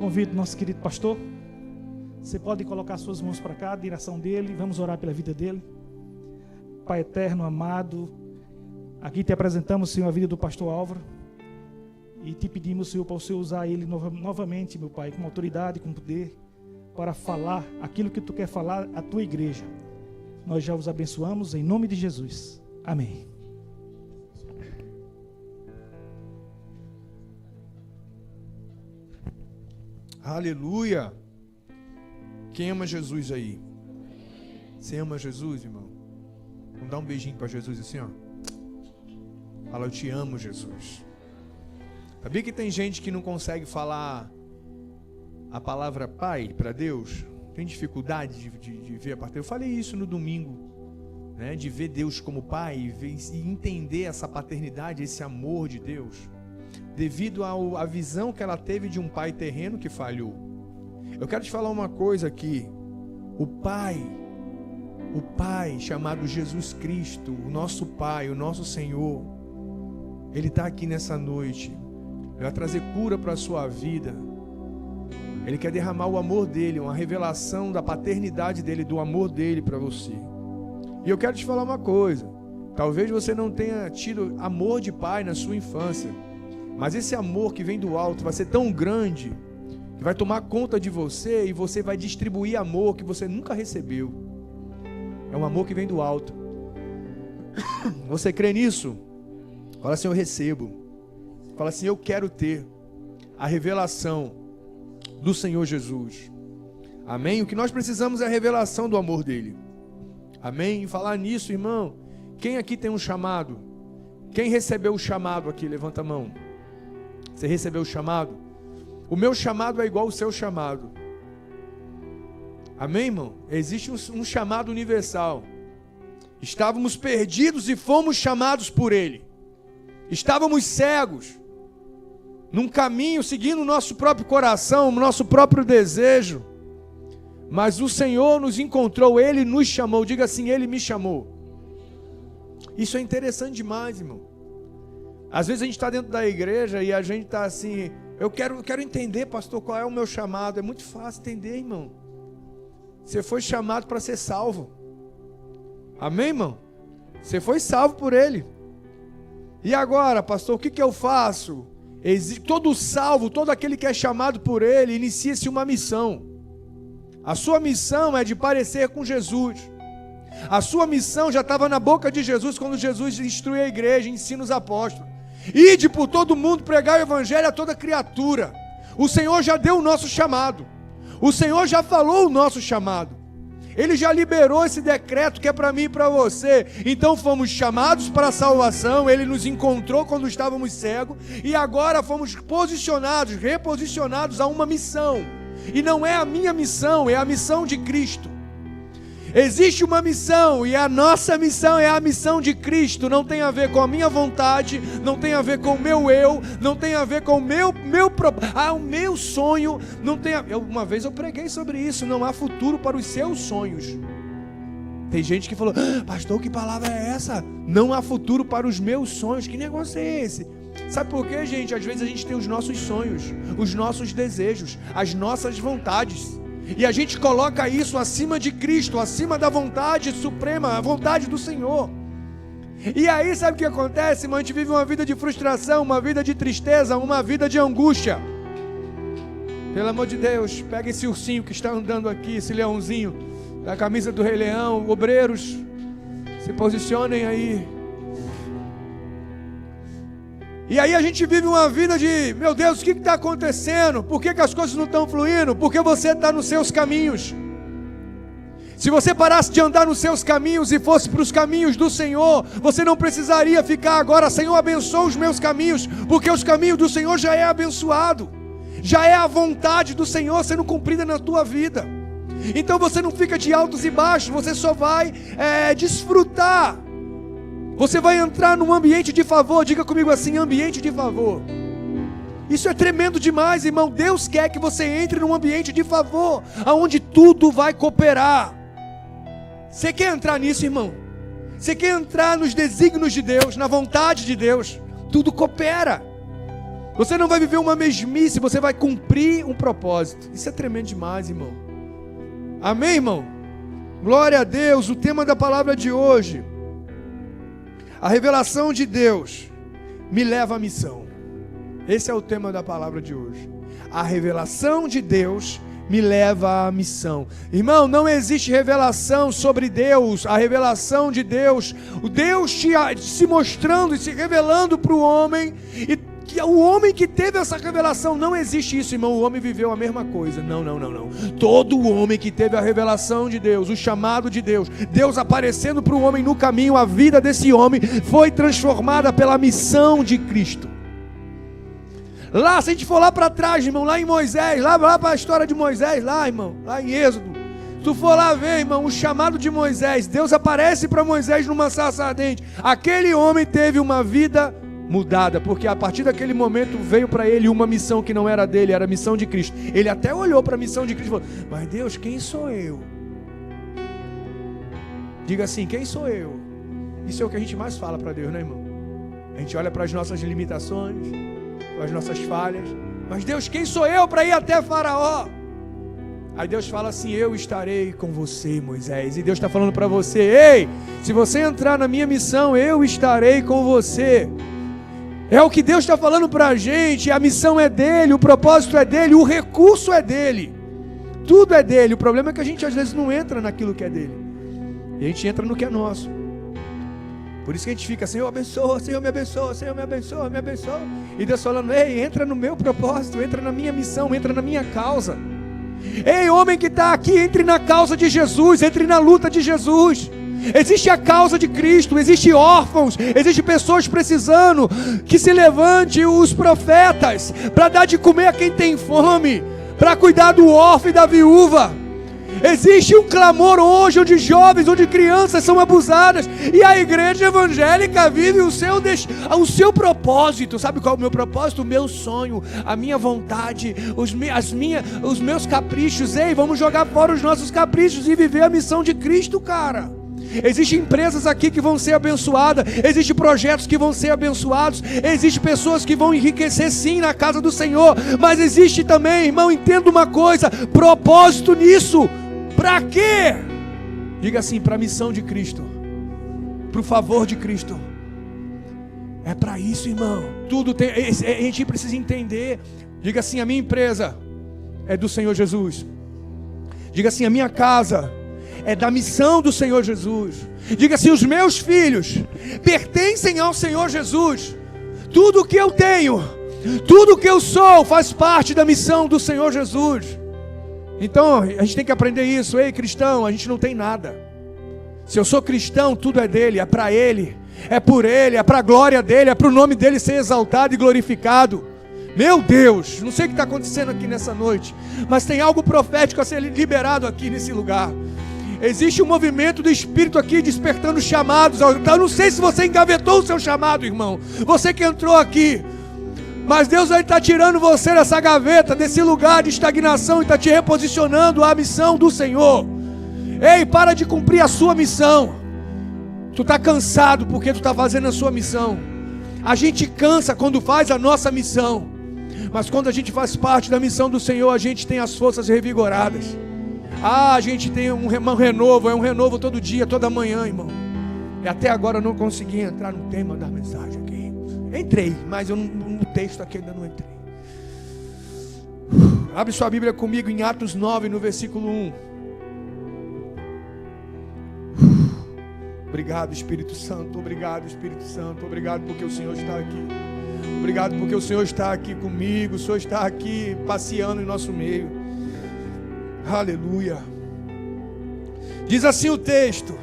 Convido nosso querido pastor. Você pode colocar suas mãos para cá, a direção dele. Vamos orar pela vida dele. Pai eterno, amado, aqui te apresentamos, Senhor, a vida do pastor Álvaro. E te pedimos, Senhor, para o Senhor usar ele novamente, meu Pai, com autoridade, com poder, para falar aquilo que tu quer falar à tua igreja. Nós já os abençoamos em nome de Jesus. Amém. Aleluia! Quem ama Jesus aí? Você ama Jesus, irmão? Vamos dar um beijinho para Jesus assim, ó. Fala, eu te amo, Jesus. Sabia que tem gente que não consegue falar a palavra Pai para Deus? Tem dificuldade de ver a parte. Eu falei isso no domingo, né? De ver Deus como Pai e entender essa paternidade, esse amor de Deus, devido à visão que ela teve de um pai terreno que falhou. Eu quero te falar uma coisa aqui. O Pai chamado Jesus Cristo, o nosso Pai, o nosso Senhor, Ele está aqui nessa noite. Ele vai trazer cura para a sua vida. Ele quer derramar o amor dEle, uma revelação da paternidade dEle, do amor dEle para você. E eu quero te falar uma coisa. Talvez você não tenha tido amor de pai na sua infância, mas esse amor que vem do alto vai ser tão grande, que vai tomar conta de você e você vai distribuir amor que você nunca recebeu. É um amor que vem do alto. Você crê nisso? Fala assim, eu recebo. Fala assim, eu quero ter a revelação do Senhor Jesus. Amém? O que nós precisamos é a revelação do amor dele. Amém? E falar nisso, irmão, quem aqui tem um chamado? Quem recebeu o chamado aqui? Levanta a mão. Você recebeu o chamado? O meu chamado é igual ao seu chamado. Amém, irmão? Existe um chamado universal. Estávamos perdidos e fomos chamados por Ele. Estávamos cegos, num caminho, seguindo o nosso próprio coração, o nosso próprio desejo. Mas o Senhor nos encontrou, Ele nos chamou. Diga assim, Ele me chamou. Isso é interessante demais, irmão. Às vezes a gente está dentro da igreja e a gente está assim, eu quero entender, pastor, qual é o meu chamado. É muito fácil entender, irmão. Você foi chamado para ser salvo. Amém, irmão? Você foi salvo por Ele. E agora, pastor, o que eu faço? Todo salvo, todo aquele que é chamado por Ele, inicia-se uma missão. A sua missão é de parecer com Jesus. A sua missão já estava na boca de Jesus quando Jesus instruiu a igreja, ensina os apóstolos. Ide por todo mundo pregar o evangelho a toda criatura. O Senhor já deu o nosso chamado. O Senhor já falou o nosso chamado. Ele já liberou esse decreto que é para mim e para você. Então fomos chamados para a salvação. Ele nos encontrou quando estávamos cegos. E agora fomos posicionados, reposicionados a uma missão. E não é a minha missão, é a missão de Cristo. Existe uma missão e a nossa missão é a missão de Cristo. Não tem a ver com a minha vontade, não tem a ver com o meu eu, não tem a ver com o meu sonho. Não tem uma vez eu preguei sobre isso. Não há futuro para os seus sonhos. Tem gente que falou, pastor, que palavra é essa? Não há futuro para os meus sonhos. Que negócio é esse? Sabe por quê, gente? Às vezes a gente tem os nossos sonhos, os nossos desejos, as nossas vontades. E a gente coloca isso acima de Cristo, acima da vontade suprema, a vontade do Senhor. E aí sabe o que acontece, irmão? A gente vive uma vida de frustração, uma vida de tristeza, uma vida de angústia. Pelo amor de Deus, pega esse ursinho que está andando aqui, esse leãozinho, da camisa do Rei Leão, obreiros, se posicionem aí. E aí a gente vive uma vida de, meu Deus, o que está acontecendo? Por que as coisas não estão fluindo? Porque você está nos seus caminhos. Se você parasse de andar nos seus caminhos e fosse para os caminhos do Senhor, você não precisaria ficar agora, Senhor, abençoa os meus caminhos, porque os caminhos do Senhor já é abençoado. Já é a vontade do Senhor sendo cumprida na tua vida. Então você não fica de altos e baixos, você só vai desfrutar. Você vai entrar num ambiente de favor. Diga comigo assim, ambiente de favor. Isso é tremendo demais, irmão. Deus quer que você entre num ambiente de favor, onde tudo vai cooperar. Você quer entrar nisso, irmão? Você quer entrar nos desígnios de Deus, na vontade de Deus? Tudo coopera. Você não vai viver uma mesmice, você vai cumprir um propósito. Isso é tremendo demais, irmão. Amém, irmão? Glória a Deus. O tema da palavra de hoje: a revelação de Deus me leva à missão. Esse é o tema da palavra de hoje. A revelação de Deus me leva à missão. Irmão, não existe revelação sobre Deus. A revelação de Deus, o Deus se mostrando e se revelando para o homem, e que o homem que teve essa revelação, não existe isso, irmão. O homem viveu a mesma coisa. Não. Todo homem que teve a revelação de Deus, o chamado de Deus, Deus aparecendo para o homem no caminho, a vida desse homem foi transformada pela missão de Cristo. Lá, se a gente for lá para trás, irmão, lá em Moisés, lá para a história de Moisés, lá, irmão, lá em Êxodo, se tu for lá ver, irmão, o chamado de Moisés, Deus aparece para Moisés numa sarça ardente. Aquele homem teve uma vida mudada, porque a partir daquele momento veio para ele uma missão que não era dele, era a missão de Cristo. Ele até olhou para a missão de Cristo e falou: mas Deus, quem sou eu? Diga assim: quem sou eu? Isso é o que a gente mais fala para Deus, né, irmão? A gente olha para as nossas limitações, para as nossas falhas. Mas Deus, quem sou eu para ir até Faraó? Aí Deus fala assim: eu estarei com você, Moisés. E Deus está falando para você: ei, se você entrar na minha missão, eu estarei com você. É o que Deus está falando para a gente. A missão é dele, o propósito é dele, o recurso é dele, tudo é dele. O problema é que a gente às vezes não entra naquilo que é dele, e a gente entra no que é nosso. Por isso que a gente fica: Senhor, abençoa, Senhor, me abençoa, Senhor, me abençoa, me abençoa. E Deus falando: ei, entra no meu propósito, entra na minha missão, entra na minha causa. Ei, homem que está aqui, entre na causa de Jesus, entre na luta de Jesus. Existe a causa de Cristo, existe órfãos, existe pessoas precisando que se levante os profetas para dar de comer a quem tem fome, para cuidar do órfão e da viúva. Existe um clamor hoje onde jovens, onde crianças são abusadas, e a igreja evangélica vive o seu propósito. Sabe qual é o meu propósito? O meu sonho, a minha vontade, os meus caprichos. Ei, vamos jogar fora os nossos caprichos e viver a missão de Cristo, cara. Existem empresas aqui que vão ser abençoadas, existem projetos que vão ser abençoados, existem pessoas que vão enriquecer sim na casa do Senhor, mas existe também, irmão, entenda uma coisa: propósito nisso. Para quê? Diga assim: para a missão de Cristo, para o favor de Cristo. É para isso, irmão. Tudo tem, a gente precisa entender. Diga assim: a minha empresa é do Senhor Jesus. Diga assim: a minha casa é da missão do Senhor Jesus. Diga assim: os meus filhos pertencem ao Senhor Jesus. Tudo o que eu tenho, tudo o que eu sou faz parte da missão do Senhor Jesus. Então a gente tem que aprender isso. Ei, cristão, a gente não tem nada. Se eu sou cristão, tudo é dele, é para ele, é por ele, é para a glória dele, é para o nome dele ser exaltado e glorificado. Meu Deus, não sei o que está acontecendo aqui nessa noite, mas tem algo profético a ser liberado aqui nesse lugar. Existe um movimento do Espírito aqui despertando chamados. Eu não sei se você engavetou o seu chamado, irmão, você que entrou aqui, mas Deus está tirando você dessa gaveta, desse lugar de estagnação, e está te reposicionando à missão do Senhor. Ei, para de cumprir a sua missão. Tu está cansado porque tu está fazendo a sua missão. A gente cansa quando faz a nossa missão, mas quando a gente faz parte da missão do Senhor, a gente tem as forças revigoradas. A gente tem um renovo, é um renovo todo dia, toda manhã, irmão. E até agora eu não consegui entrar no tema da mensagem aqui. Entrei, mas no texto aqui ainda não entrei. Abre sua Bíblia comigo em Atos 9, no versículo 1. Obrigado, Espírito Santo, obrigado, Espírito Santo, obrigado porque o Senhor está aqui. Obrigado porque o Senhor está aqui comigo, o Senhor está aqui passeando em nosso meio. Aleluia. Diz assim o texto,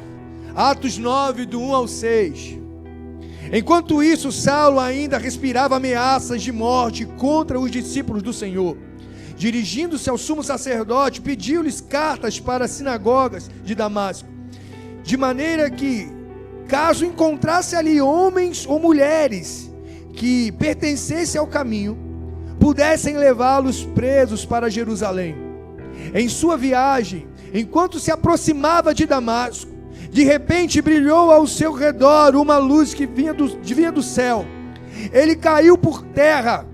Atos 9, do 1 ao 6. Enquanto isso, Saulo ainda respirava ameaças de morte contra os discípulos do Senhor. Dirigindo-se ao sumo sacerdote, pediu-lhes cartas para as sinagogas de Damasco, de maneira que, caso encontrasse ali homens ou mulheres que pertencessem ao caminho, pudessem levá-los presos para Jerusalém. Em sua viagem, enquanto se aproximava de Damasco, de repente brilhou ao seu redor uma luz que vinha do céu. Ele caiu por terra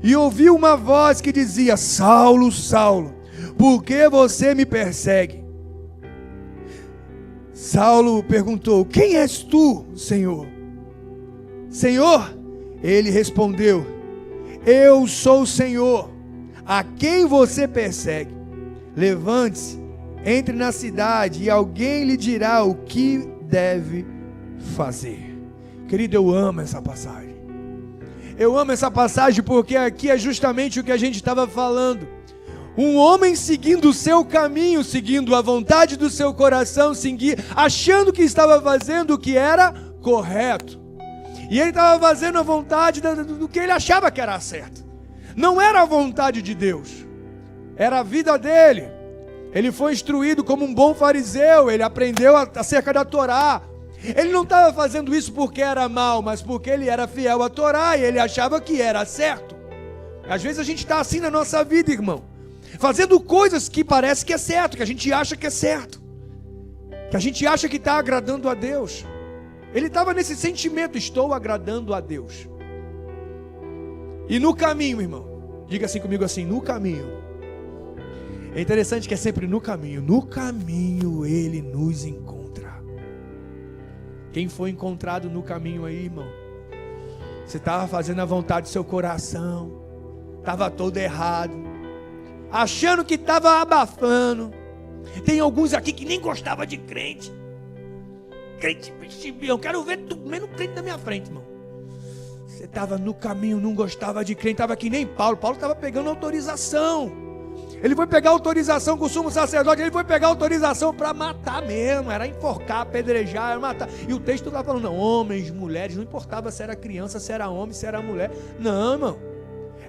e ouviu uma voz que dizia: Saulo, Saulo, por que você me persegue? Saulo perguntou: quem és tu, Senhor? Senhor, ele respondeu: eu sou o Senhor, a quem você persegue. Levante-se, entre na cidade e alguém lhe dirá o que deve fazer. Querido, eu amo essa passagem. Eu amo essa passagem porque aqui é justamente o que a gente estava falando. Um homem seguindo o seu caminho, seguindo a vontade do seu coração, achando que estava fazendo o que era correto. E ele estava fazendo a vontade do que ele achava que era certo. Não era a vontade de Deus, era a vida dele. Ele foi instruído como um bom fariseu, ele aprendeu acerca da Torá. Ele não estava fazendo isso porque era mal, mas porque ele era fiel à Torá e ele achava que era certo. Às vezes a gente está assim na nossa vida, irmão, fazendo coisas que parece que é certo, que a gente acha que é certo, que a gente acha que está agradando a Deus. Ele estava nesse sentimento: estou agradando a Deus. E no caminho, irmão, diga assim comigo assim: no caminho. É interessante que é sempre no caminho ele nos encontra. Quem foi encontrado no caminho aí, irmão? Você estava fazendo a vontade do seu coração, estava todo errado, achando que estava abafando. Tem alguns aqui que nem gostava de crente. Crente, eu quero ver menos crente na minha frente, irmão. Você estava no caminho, não gostava de crente, estava que nem Paulo. Paulo estava pegando autorização. Ele foi pegar autorização com o sumo sacerdote. Ele foi pegar autorização para matar mesmo. Era enforcar, apedrejar, era matar. E o texto estava falando: não, homens, mulheres, não importava se era criança, se era homem, se era mulher. Não, irmão.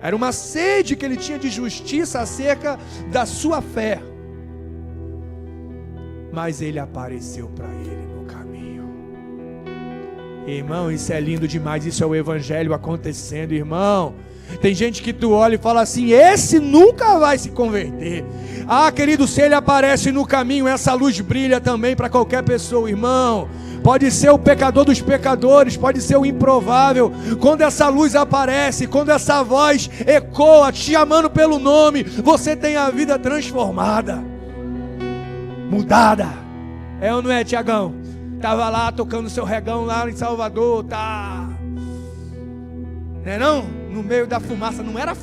Era uma sede que ele tinha de justiça acerca da sua fé. Mas ele apareceu para ele no caminho. Irmão, isso é lindo demais. Isso é o evangelho acontecendo, irmão. Tem gente que tu olha e fala assim: esse nunca vai se converter. Ah, querido, se ele aparece no caminho, essa luz brilha também para qualquer pessoa, irmão. Pode ser o pecador dos pecadores, pode ser o improvável. Quando essa luz aparece, quando essa voz ecoa, te chamando pelo nome, você tem a vida transformada, mudada. É ou não é, Tiagão? Estava lá tocando seu regão lá em Salvador, tá? Não é não? No meio da fumaça, não era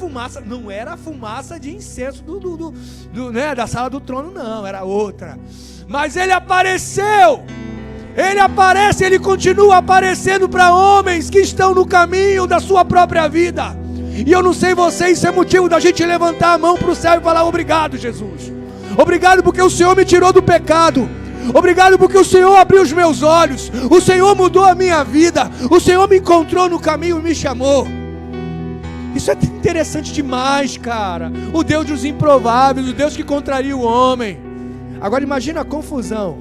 fumaça de incenso da sala do trono, não, era outra. Mas ele apareceu. Ele aparece, ele continua aparecendo para homens que estão no caminho da sua própria vida. E eu não sei vocês, isso é motivo da gente levantar a mão para o céu e falar: obrigado, Jesus. Obrigado porque o Senhor me tirou do pecado. Obrigado porque o Senhor abriu os meus olhos. O Senhor mudou a minha vida. O Senhor me encontrou no caminho e me chamou. Isso é interessante demais, cara. O Deus dos improváveis, o Deus que contraria o homem. Agora imagina a confusão.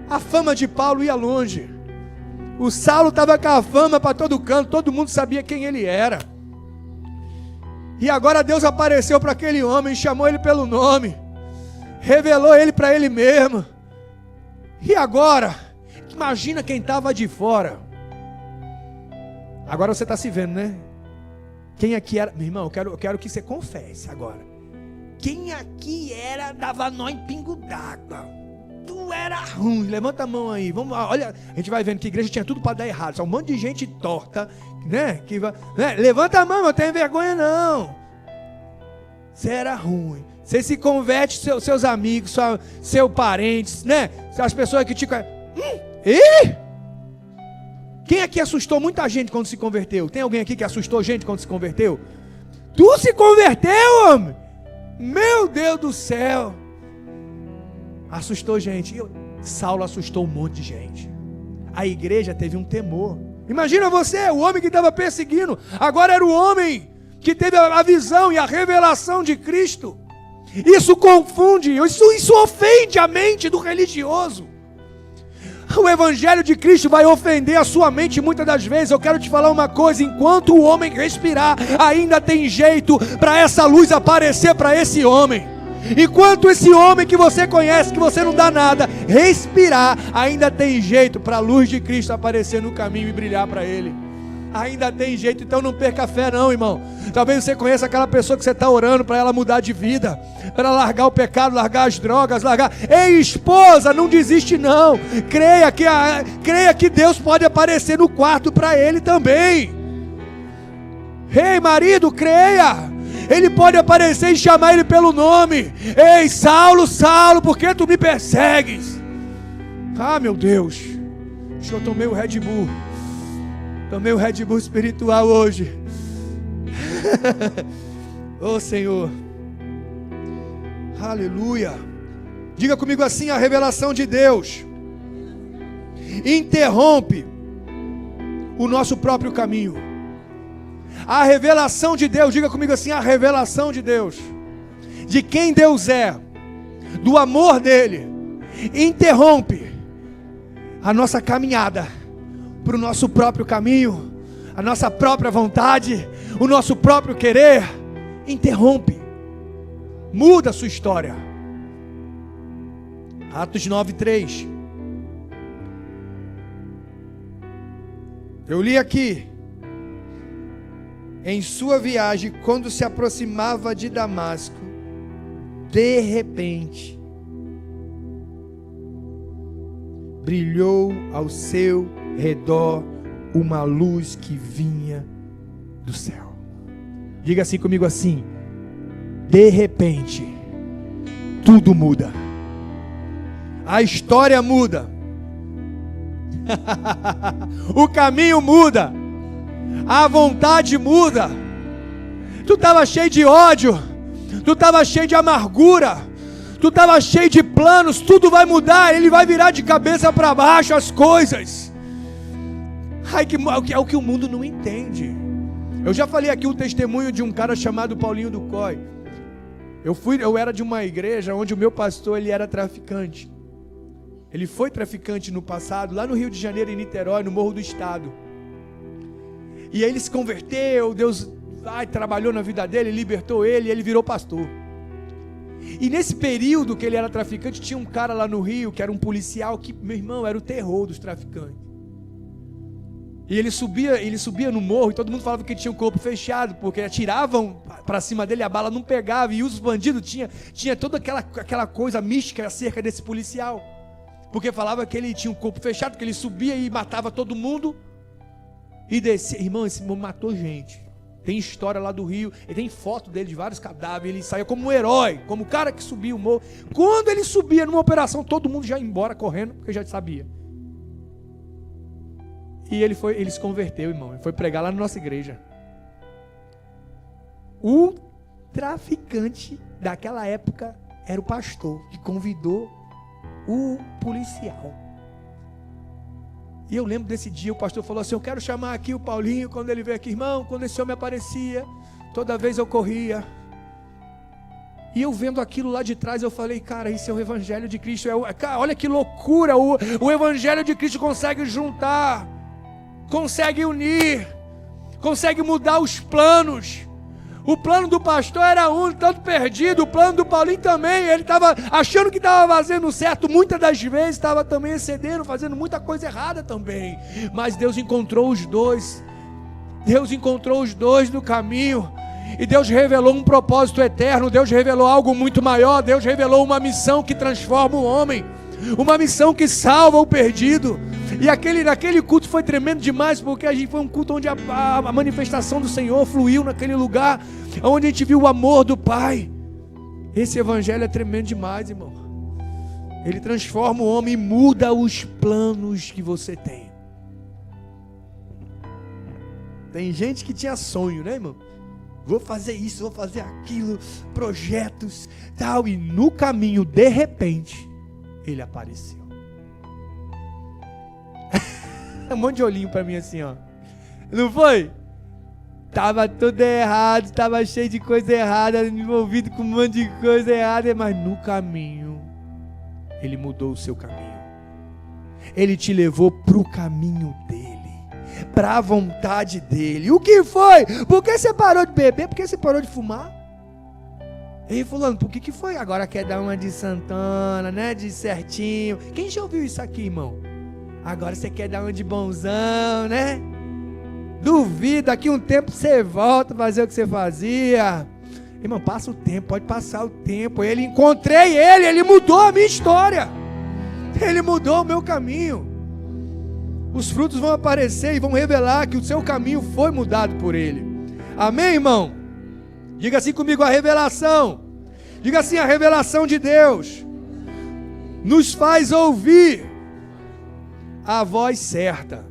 A fama de Paulo ia longe. O Saulo estava com a fama para todo canto, todo mundo sabia quem ele era. E agora Deus apareceu para aquele homem, chamou ele pelo nome, revelou ele para ele mesmo. E agora, imagina quem estava de fora. Agora você está se vendo, né? Quem aqui era, meu irmão, eu quero que você confesse agora. Quem aqui era, dava nó em pingo d'água. Tu era ruim, levanta a mão aí. Vamos, olha, a gente vai vendo que a igreja tinha tudo para dar errado. Só um monte de gente torta, né? Levanta a mão, não tem vergonha não. Você era ruim. Você se converte, seus amigos, seus parentes, né? As pessoas que te... Quem aqui assustou muita gente quando se converteu? Tem alguém aqui que assustou gente quando se converteu? Tu se converteu, homem? Meu Deus do céu. Assustou gente. Saulo assustou um monte de gente. A igreja teve um temor. Imagina você, o homem que estava perseguindo, agora era o homem que teve a visão e a revelação de Cristo. Isso confunde, isso ofende a mente do religioso. O evangelho de Cristo vai ofender a sua mente muitas das vezes. Eu quero te falar uma coisa: enquanto o homem respirar, ainda tem jeito para essa luz aparecer para esse homem. Enquanto esse homem que você conhece, que você não dá nada, respirar, ainda tem jeito para a luz de Cristo aparecer no caminho e brilhar para ele. Ainda tem jeito, então não perca a fé não, irmão. Talvez você conheça aquela pessoa que você está orando para ela mudar de vida, para ela largar o pecado, largar as drogas, largar. Ei, esposa, não desiste não. Creia que Deus pode aparecer no quarto para ele também. Ei, marido, creia. Ele pode aparecer e chamar ele pelo nome. Ei, Saulo, Saulo, por que tu me persegues? Ah, meu Deus. Acho que eu tomei o Red Bull. Tomei o Red Bull espiritual hoje. Oh, Senhor. Aleluia. Diga comigo assim: a revelação de Deus interrompe o nosso próprio caminho. A revelação de Deus, diga comigo assim: a revelação de Deus, de quem Deus é, do amor dele, interrompe a nossa caminhada para o nosso próprio caminho, a nossa própria vontade, o nosso próprio querer. Interrompe, muda a sua história. Atos 9:3. Eu li aqui: em sua viagem, quando se aproximava de Damasco, de repente brilhou ao seu redor uma luz que vinha do céu. Diga assim comigo assim: de repente tudo muda, a história muda, o caminho muda, a vontade muda. Tu estava cheio de ódio, tu estava cheio de amargura, tu estava cheio de planos. Tudo vai mudar, ele vai virar de cabeça para baixo as coisas. Ai, é o que o mundo não entende. Eu já falei aqui um testemunho de um cara chamado Paulinho do Coi. Eu era de uma igreja onde o meu pastor, ele era traficante. Ele foi traficante no passado, lá no Rio de Janeiro, em Niterói, no Morro do Estado. E aí ele se converteu, Deus trabalhou na vida dele, libertou ele, e ele virou pastor. E nesse período que ele era traficante, tinha um cara lá no Rio, que era um policial, que, meu irmão, era o terror dos traficantes. E ele subia no morro, e todo mundo falava que ele tinha o corpo fechado, porque atiravam para cima dele, a bala não pegava, e os bandidos tinha toda aquela coisa mística acerca desse policial, porque falava que ele tinha o corpo fechado, que ele subia e matava todo mundo, e descia. Irmão, esse irmão matou gente. Tem história lá do Rio, e tem foto dele de vários cadáveres. Ele saía como um herói, como o cara que subia o morro. Quando ele subia numa operação, todo mundo já ia embora correndo, porque já sabia. E ele se converteu, irmão. Ele foi pregar lá na nossa igreja. O traficante daquela época era o pastor que convidou o policial. E eu lembro desse dia, o pastor falou assim: eu quero chamar aqui o Paulinho. Quando ele veio aqui, irmão, quando esse homem aparecia, toda vez eu corria. E eu vendo aquilo lá de trás, eu falei: cara, isso é o Evangelho de Cristo. Cara, olha que loucura, o Evangelho de Cristo consegue juntar, consegue unir, consegue mudar os planos. O plano do pastor era um tanto perdido, o plano do Paulinho também. Ele estava achando que estava fazendo certo, muitas das vezes estava também excedendo, fazendo muita coisa errada também. Mas Deus encontrou os dois. Deus encontrou os dois no caminho. E Deus revelou um propósito eterno. Deus revelou algo muito maior. Deus revelou uma missão que transforma o homem, uma missão que salva o perdido. E aquele culto foi tremendo demais, porque foi um culto onde a manifestação do Senhor fluiu naquele lugar, onde a gente viu o amor do Pai. Esse evangelho é tremendo demais, irmão. Ele transforma o homem e muda os planos que você tem. Tem gente que tinha sonho, né, irmão? Vou fazer isso, vou fazer aquilo, projetos, tal, e no caminho, de repente, ele apareceu. Um monte de olhinho pra mim assim, ó. Não foi? Tava tudo errado, tava cheio de coisa errada, envolvido com um monte de coisa errada, mas no caminho, ele mudou o seu caminho. Ele te levou pro caminho dele, pra vontade dele. O que foi? Por que você parou de beber? Por que você parou de fumar? Ei, fulano, por que foi? Agora quer dar uma de Santana, né? De certinho. Quem já ouviu isso aqui, irmão? Agora você quer dar uma de bonzão, né? Duvido, daqui um tempo você volta a fazer o que você fazia. Irmão, passa o tempo, pode passar o tempo. Encontrei ele mudou a minha história. Ele mudou o meu caminho. Os frutos vão aparecer e vão revelar que o seu caminho foi mudado por ele. Amém, irmão? Diga assim comigo, a revelação. Diga assim, a revelação de Deus nos faz ouvir a voz certa.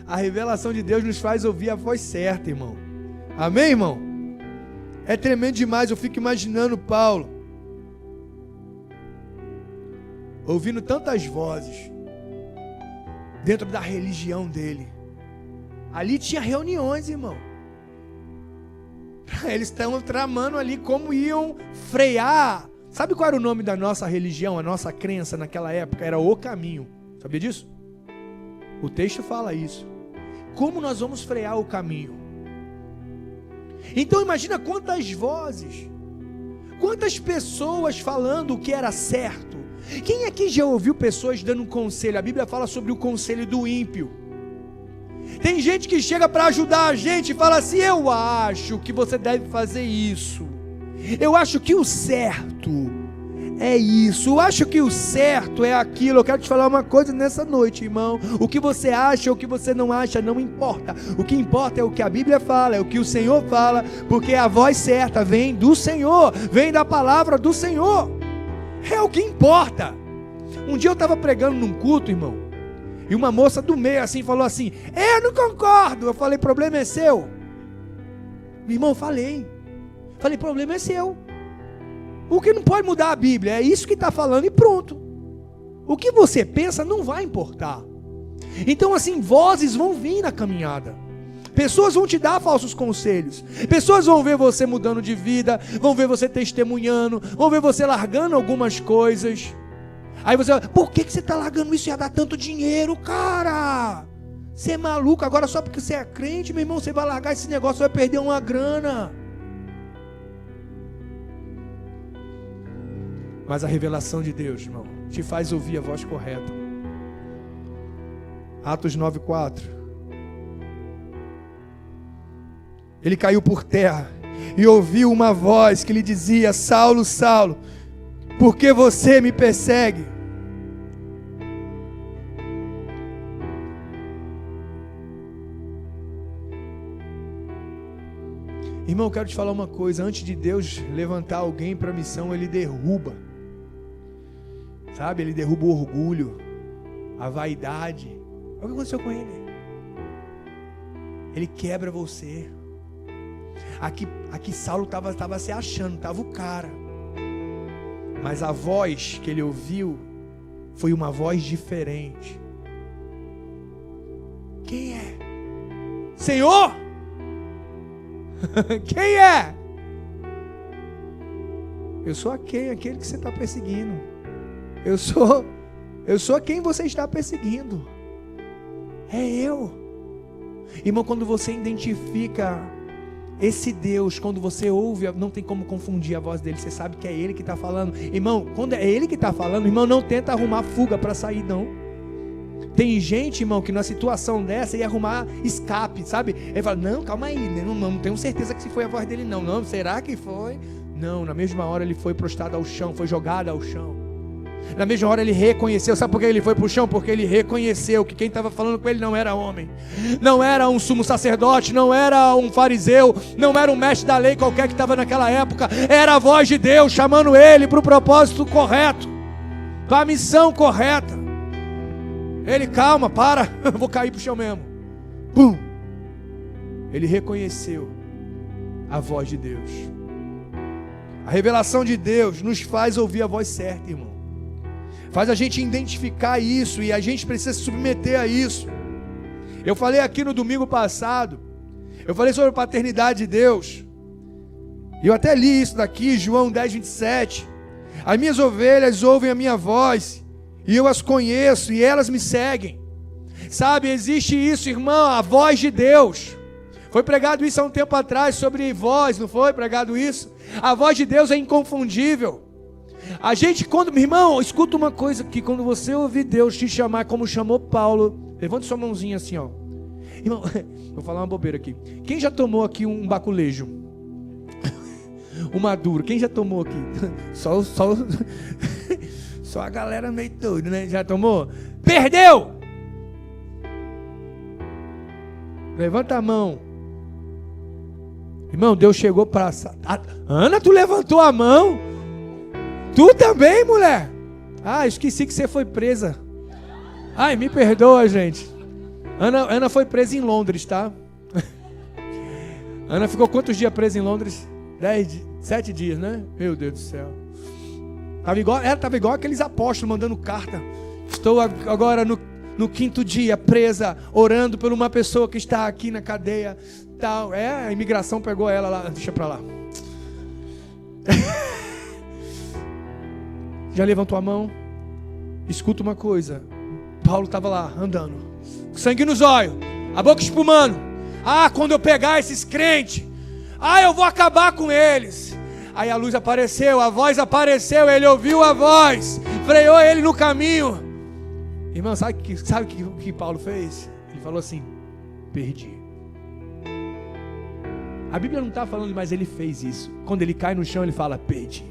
A revelação de Deus nos faz ouvir a voz certa, irmão. Amém, irmão? É tremendo demais, eu fico imaginando Paulo ouvindo tantas vozes dentro da religião dele. Ali tinha reuniões, irmão. Eles estão tramando ali como iam frear. Sabe qual era o nome da nossa religião, a nossa crença naquela época? Era o caminho. Sabia disso? O texto fala isso. Como nós vamos frear o caminho? Então imagina quantas vozes, quantas pessoas falando o que era certo. Quem aqui já ouviu pessoas dando um conselho? A Bíblia fala sobre o conselho do ímpio. Tem gente que chega para ajudar a gente e fala assim: eu acho que você deve fazer isso, eu acho que o certo é isso, eu acho que o certo é aquilo. Eu quero te falar uma coisa nessa noite, irmão. O que você acha ou o que você não acha não importa. O que importa é o que a Bíblia fala, é o que o Senhor fala, porque a voz certa vem do Senhor, vem da palavra do Senhor. É o que importa. Um dia eu estava pregando num culto, irmão, e uma moça do meio assim falou assim: eu não concordo. Eu falei: problema é seu. Meu irmão, falei, problema é seu. O que não pode mudar a Bíblia, é isso que está falando e pronto. O que você pensa não vai importar. Então assim, vozes vão vir na caminhada. Pessoas vão te dar falsos conselhos. Pessoas vão ver você mudando de vida, vão ver você testemunhando, vão ver você largando algumas coisas. Aí você vai: por que você está largando isso? Ia dar tanto dinheiro, cara. Você é maluco, agora só porque você é crente, meu irmão, você vai largar esse negócio, vai perder uma grana. Mas a revelação de Deus, irmão, te faz ouvir a voz correta. Atos 9:4. Ele caiu por terra e ouviu uma voz que lhe dizia: Saulo, Saulo, por que você me persegue? Irmão, eu quero te falar uma coisa. Antes de Deus levantar alguém para a missão, Ele derruba. Sabe, Ele derruba o orgulho, a vaidade. Olha o que aconteceu com Ele. Ele quebra você. Aqui Saulo estava se achando, estava o cara. Mas a voz que ele ouviu foi uma voz diferente. Quem é? Senhor? Quem é? Eu sou aquele que você está perseguindo. Eu sou quem você está perseguindo. É eu. Irmão, quando você identifica esse Deus, quando você ouve, não tem como confundir a voz dele. Você sabe que é Ele que está falando. Irmão, quando é Ele que está falando, irmão, não tenta arrumar fuga para sair, não. Tem gente, irmão, que na situação dessa ia arrumar escape, sabe? Ele fala: não, calma aí, não tenho certeza que se foi a voz dele, não, será que foi? Não, na mesma hora ele foi prostrado ao chão, foi jogado ao chão. Na mesma hora ele reconheceu. Sabe por que ele foi para o chão? Porque ele reconheceu que quem estava falando com ele não era homem, não era um sumo sacerdote, não era um fariseu, não era um mestre da lei qualquer que estava naquela época. Era a voz de Deus chamando ele para o propósito correto, para a missão correta. Ele: calma, para, eu vou cair para o chão mesmo. Pum! Ele reconheceu a voz de Deus. A revelação de Deus nos faz ouvir a voz certa, irmão. Faz a gente identificar isso, e a gente precisa se submeter a isso. Eu falei aqui no domingo passado, eu falei sobre a paternidade de Deus. Eu até li isso daqui, João 10:27. As minhas ovelhas ouvem a minha voz, e eu as conheço, e elas me seguem. Sabe, existe isso, irmão, a voz de Deus. Foi pregado isso há um tempo atrás, sobre voz, não foi pregado isso? A voz de Deus é inconfundível. A gente, meu irmão, escuta uma coisa, que quando você ouvir Deus te chamar como chamou Paulo, levante sua mãozinha assim, ó. Irmão, vou falar uma bobeira aqui. Quem já tomou aqui um baculejo? Um maduro. Quem já tomou aqui? Só a galera meio doida, né? Já tomou? Perdeu! Levanta a mão. Irmão, Deus chegou para... Ana, tu levantou a mão? Tu também, mulher? Ah, esqueci que você foi presa. Ai, me perdoa, gente. Ana foi presa em Londres, tá? Ana ficou quantos dias presa em Londres? 7 dias, né? Meu Deus do céu. Ela estava igual aqueles apóstolos mandando carta. Estou agora no 5º dia presa, orando por uma pessoa que está aqui na cadeia. Tal. A imigração pegou ela lá. Deixa pra lá. Já levantou a mão? Escuta uma coisa. Paulo estava lá andando, sangue nos olhos, a boca espumando. Ah, quando eu pegar esses crentes, eu vou acabar com eles. Aí a luz apareceu, a voz apareceu, ele ouviu a voz, freou ele no caminho. Irmão, sabe o que Paulo fez? Ele falou assim: perdi. A Bíblia não está falando, mas ele fez isso. Quando ele cai no chão, ele fala: perdi.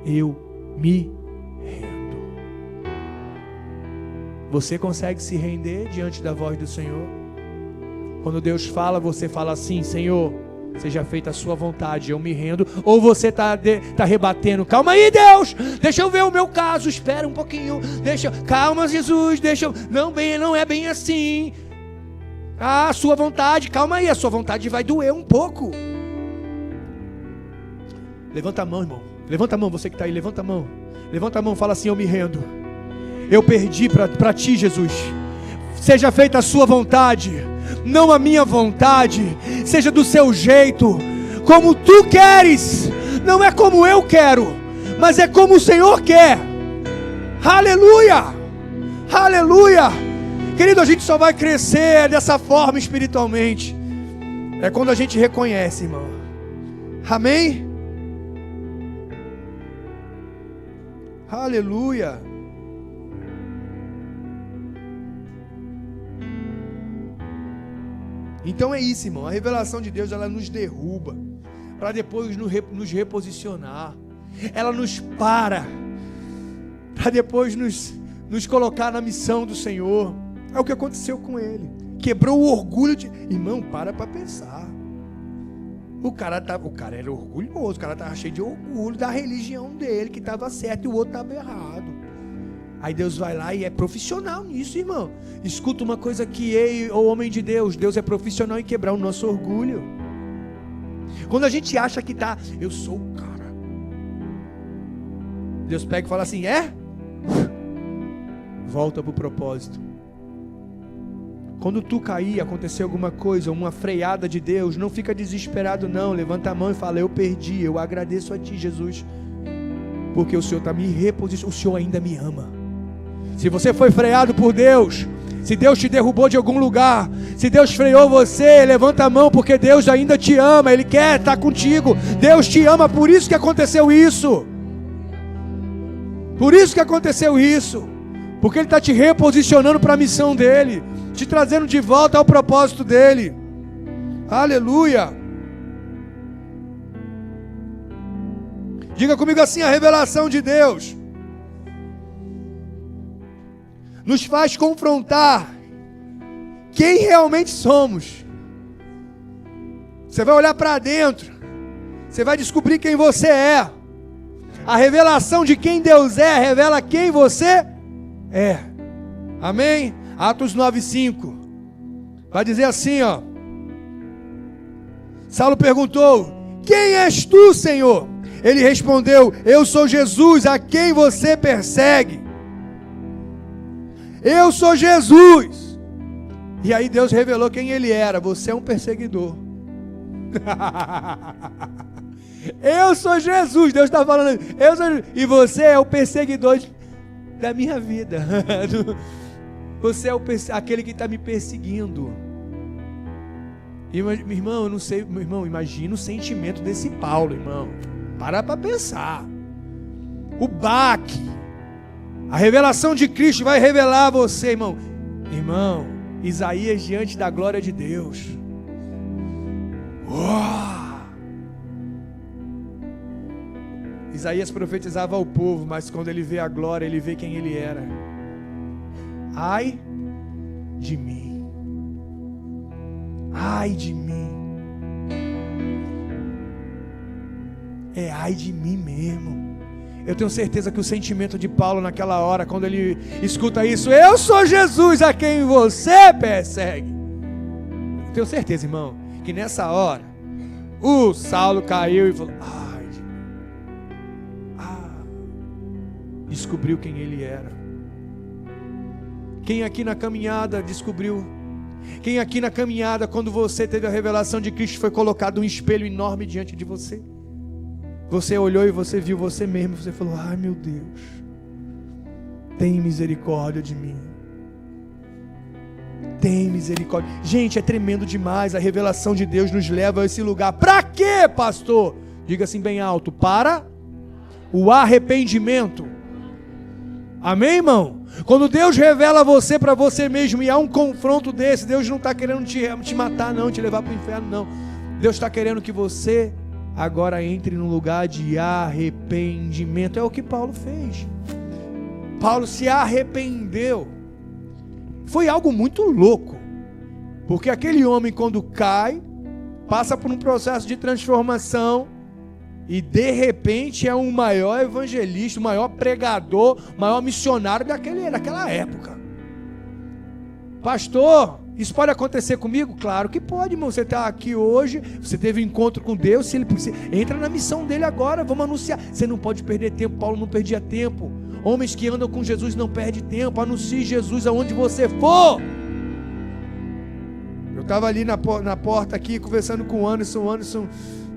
Eu me rendo. Você consegue se render diante da voz do Senhor? Quando Deus fala, você fala assim: Senhor, seja feita a sua vontade, eu me rendo. Ou você está rebatendo: calma aí, Deus, deixa eu ver o meu caso, espera um pouquinho, calma, Jesus, não é bem assim. A sua vontade, calma aí, a sua vontade vai doer um pouco. Levanta a mão, irmão, levanta a mão, você que está aí, levanta a mão. Levanta a mão, fala assim: eu me rendo. Eu perdi para ti, Jesus. Seja feita a sua vontade, não a minha vontade. Seja do seu jeito, como tu queres. Não é como eu quero, mas é como o Senhor quer. Aleluia, aleluia. Querido, a gente só vai crescer dessa forma espiritualmente é quando a gente reconhece, irmão. Amém? Aleluia. Então é isso, irmão. A revelação de Deus, ela nos derruba para depois nos reposicionar. Ela nos para depois nos colocar na missão do Senhor. É o que aconteceu com ele. Quebrou o orgulho de... Irmão, para pensar. O cara era orgulhoso. O cara estava cheio de orgulho da religião dele, que estava certo e o outro estava errado. Aí Deus vai lá e é profissional nisso, irmão. Escuta uma coisa aqui, o homem de Deus. Deus é profissional em quebrar o nosso orgulho. Quando a gente acha que eu sou o cara, Deus pega e fala assim: volta para o propósito. Quando tu cair, acontecer alguma coisa, uma freada de Deus, não fica desesperado não. Levanta a mão e fala: eu perdi, eu agradeço a ti, Jesus, porque o Senhor está me reposicionando. O Senhor ainda me ama. Se você foi freado por Deus, se Deus te derrubou de algum lugar, se Deus freou você, levanta a mão, porque Deus ainda te ama. Ele quer estar contigo. Deus te ama, por isso que aconteceu isso. Por isso que aconteceu isso. Porque Ele está te reposicionando para a missão dEle, te trazendo de volta ao propósito dEle. Aleluia. Diga comigo assim: a revelação de Deus nos faz confrontar quem realmente somos. Você vai olhar para dentro, você vai descobrir quem você é. A revelação de quem Deus é revela quem você é. Amém? Atos 9:5 vai dizer assim, ó: Saulo perguntou: quem és tu, Senhor? Ele respondeu: eu sou Jesus, a quem você persegue. Eu sou Jesus. E aí Deus revelou quem ele era: você é um perseguidor. Eu sou Jesus. Deus está falando: eu sou Jesus, e você é o perseguidor da minha vida. Você é aquele que está me perseguindo. Irmão, eu não sei, irmão, imagina o sentimento desse Paulo, irmão. Para pensar. O baque. A revelação de Cristo vai revelar a você, irmão. Irmão, Isaías diante da glória de Deus. Isaías profetizava ao povo, mas quando ele vê a glória, ele vê quem ele era. Ai de mim. Ai de mim. É ai de mim mesmo. Eu tenho certeza que o sentimento de Paulo naquela hora, quando ele escuta isso, eu sou Jesus a quem você persegue. Eu tenho certeza, irmão, que nessa hora, o Saulo caiu e falou, ai de mim. Descobriu quem ele era. Quem aqui na caminhada descobriu? Quem aqui na caminhada, quando você teve a revelação de Cristo, foi colocado um espelho enorme diante de você? Você olhou e você viu você mesmo, você falou, ai meu Deus, tem misericórdia de mim. Tem misericórdia. Gente, é tremendo demais, a revelação de Deus nos leva a esse lugar. Para quê, pastor? Diga assim bem alto, para o arrependimento. Amém, irmão? Quando Deus revela você para você mesmo e há um confronto desse, Deus não está querendo te matar não, te levar para o inferno não. Deus está querendo que você agora entre num lugar de arrependimento. É o que Paulo fez. Paulo se arrependeu. Foi algo muito louco, porque aquele homem, quando cai, passa por um processo de transformação e de repente é o maior evangelista, o maior pregador, o maior missionário daquela época. Pastor, isso pode acontecer comigo? Claro que pode, irmão. Você está aqui hoje, você teve um encontro com Deus, você entra na missão dele agora, vamos anunciar. Você não pode perder tempo. Paulo não perdia tempo. Homens que andam com Jesus não perdem tempo. Anuncie Jesus aonde você for. Eu estava ali na porta aqui, conversando com o Anderson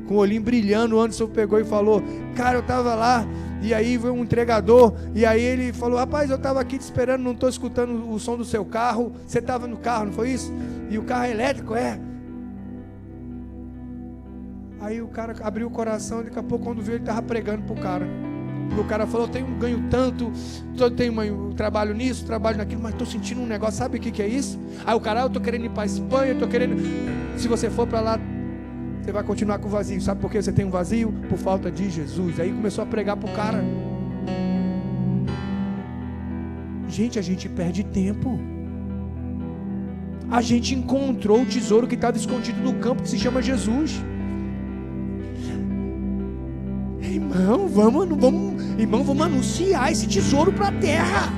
com o olhinho brilhando. O Anderson pegou e falou, cara, eu estava lá, e aí veio um entregador, e aí ele falou, rapaz, eu estava aqui te esperando, não estou escutando o som do seu carro. Você estava no carro, não foi isso? E o carro é elétrico, é? Aí o cara abriu o coração, e daqui a pouco quando viu, ele estava pregando pro cara. E o cara falou, eu ganho tanto, eu trabalho nisso, trabalho naquilo, mas estou sentindo um negócio, sabe o que é isso? Aí o cara, eu estou querendo ir para a Espanha, estou querendo... Se você for para lá, você vai continuar com o vazio. Sabe por que você tem um vazio? Por falta de Jesus. Aí começou a pregar pro cara. Gente, a gente perde tempo. A gente encontrou o tesouro que estava escondido no campo, que se chama Jesus. Irmão, vamos anunciar esse tesouro para a terra.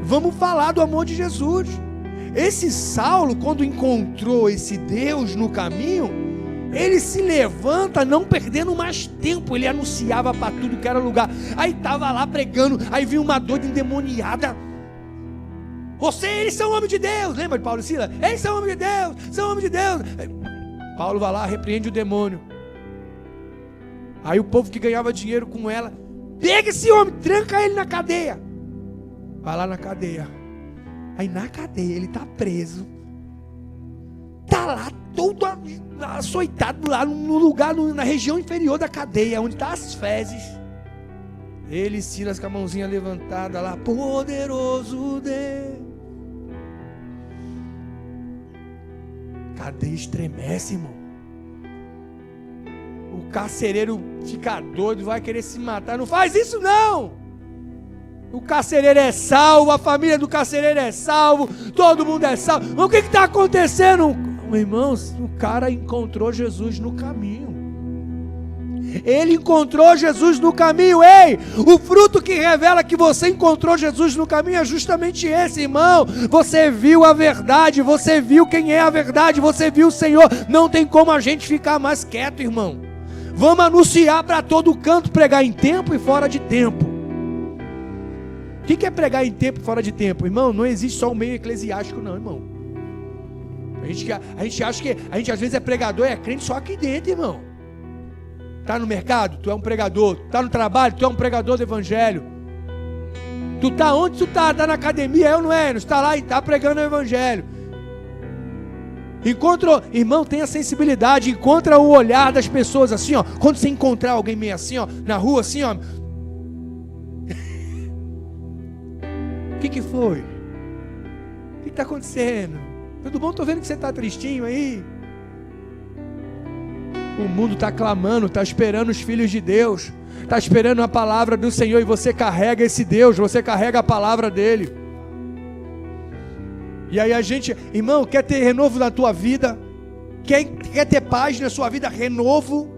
Vamos falar do amor de Jesus. Esse Saulo, quando encontrou esse Deus no caminho, ele se levanta não perdendo mais tempo. Ele anunciava para tudo que era lugar. Aí estava lá pregando. Aí vinha uma doida endemoniada. Eles são homens de Deus. Lembra de Paulo e Silas? Eles são homens de Deus, são homens de Deus. Paulo vai lá, repreende o demônio. Aí o povo que ganhava dinheiro com ela, pega esse homem, tranca ele na cadeia. Vai lá na cadeia. Aí na cadeia ele está preso. Está lá todo açoitado lá no lugar, na região inferior da cadeia, onde está as fezes. Ele e Silas com a mãozinha levantada lá, poderoso Deus. Cadeia estremece, irmão. O carcereiro fica doido, vai querer se matar. Não faz isso não. O carcereiro é salvo, a família do carcereiro é salvo, todo mundo é salvo. Mas o que está acontecendo? Irmãos, o cara encontrou Jesus no caminho. Ele encontrou Jesus no caminho. Ei, o fruto que revela que você encontrou Jesus no caminho é justamente esse, irmão. Você viu a verdade, você viu quem é a verdade, você viu o Senhor. Não tem como a gente ficar mais quieto, irmão. Vamos anunciar para todo canto, pregar em tempo e fora de tempo. O que é pregar em tempo e fora de tempo? Irmão, não existe só o meio eclesiástico não, irmão. A gente acha que a gente às vezes é pregador, é crente só aqui dentro, irmão. Tá no mercado, tu é um pregador. Tá no trabalho, tu é um pregador do evangelho. Tu tá onde tu tá? Tá na academia, eu não é? Tu tá lá e tá pregando o evangelho. Irmão, tenha sensibilidade, encontra o olhar das pessoas assim, ó. Quando você encontrar alguém meio assim, ó, na rua assim, ó. O que foi? O está acontecendo? Tudo bom? Estou vendo que você está tristinho aí. O mundo está clamando, está esperando os filhos de Deus, está esperando a palavra do Senhor, e você carrega esse Deus, você carrega a palavra dele. E aí a gente, irmão, quer ter renovo na tua vida, quer ter paz na sua vida, renovo,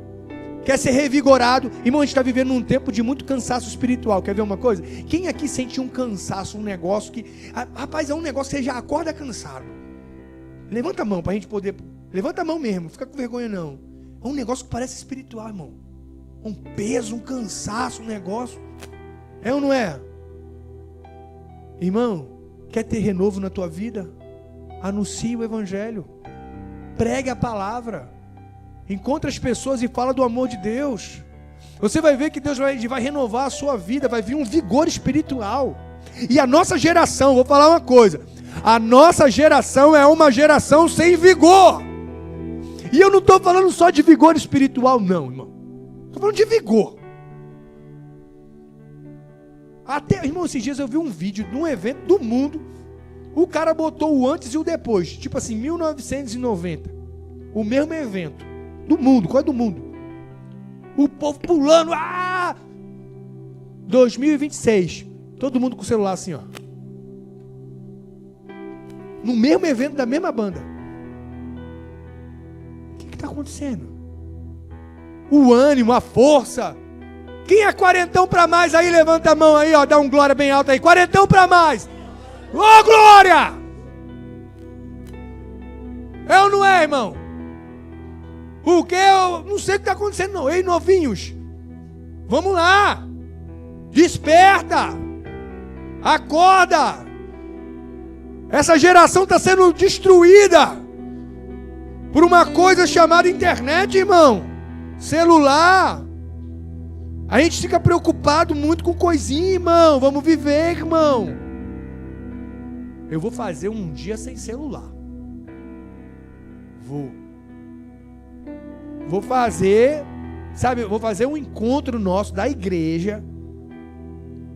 quer ser revigorado. Irmão, a gente está vivendo num tempo de muito cansaço espiritual. Quer ver uma coisa? Quem aqui sente um cansaço, um negócio que, rapaz, é um negócio que você já acorda cansado? Levanta a mão para a gente poder, levanta a mão mesmo, não fica com vergonha não. É um negócio que parece espiritual, irmão. Um peso, um cansaço, um negócio. É ou não é? Irmão, quer ter renovo na tua vida? Anuncie o evangelho. Pregue a palavra. Encontre as pessoas e fala do amor de Deus. Você vai ver que Deus vai renovar a sua vida. Vai vir um vigor espiritual. E a nossa geração, vou falar uma coisa. A nossa geração é uma geração sem vigor. E eu não estou falando só de vigor espiritual, não, irmão. Estou falando de vigor. Até, irmão, esses dias eu vi um vídeo de um evento do mundo. O cara botou o antes e o depois. Tipo assim, 1990. O mesmo evento. Do mundo, qual é do mundo? O povo pulando. 2026. Todo mundo com o celular assim, ó. No mesmo evento da mesma banda. O que está acontecendo? O ânimo, a força. Quem é quarentão para mais aí? Levanta a mão aí, ó, dá um glória bem alto aí. Quarentão para mais. Ô, glória! É ou não é, irmão? O que? Eu não sei o que está acontecendo não. Ei, novinhos, vamos lá. Desperta. Acorda. Essa geração está sendo destruída por uma coisa chamada internet, irmão. Celular. A gente fica preocupado muito com coisinha, irmão. Vamos viver, irmão. Eu vou fazer um dia sem celular. Vou fazer, sabe, vou fazer um encontro nosso da igreja.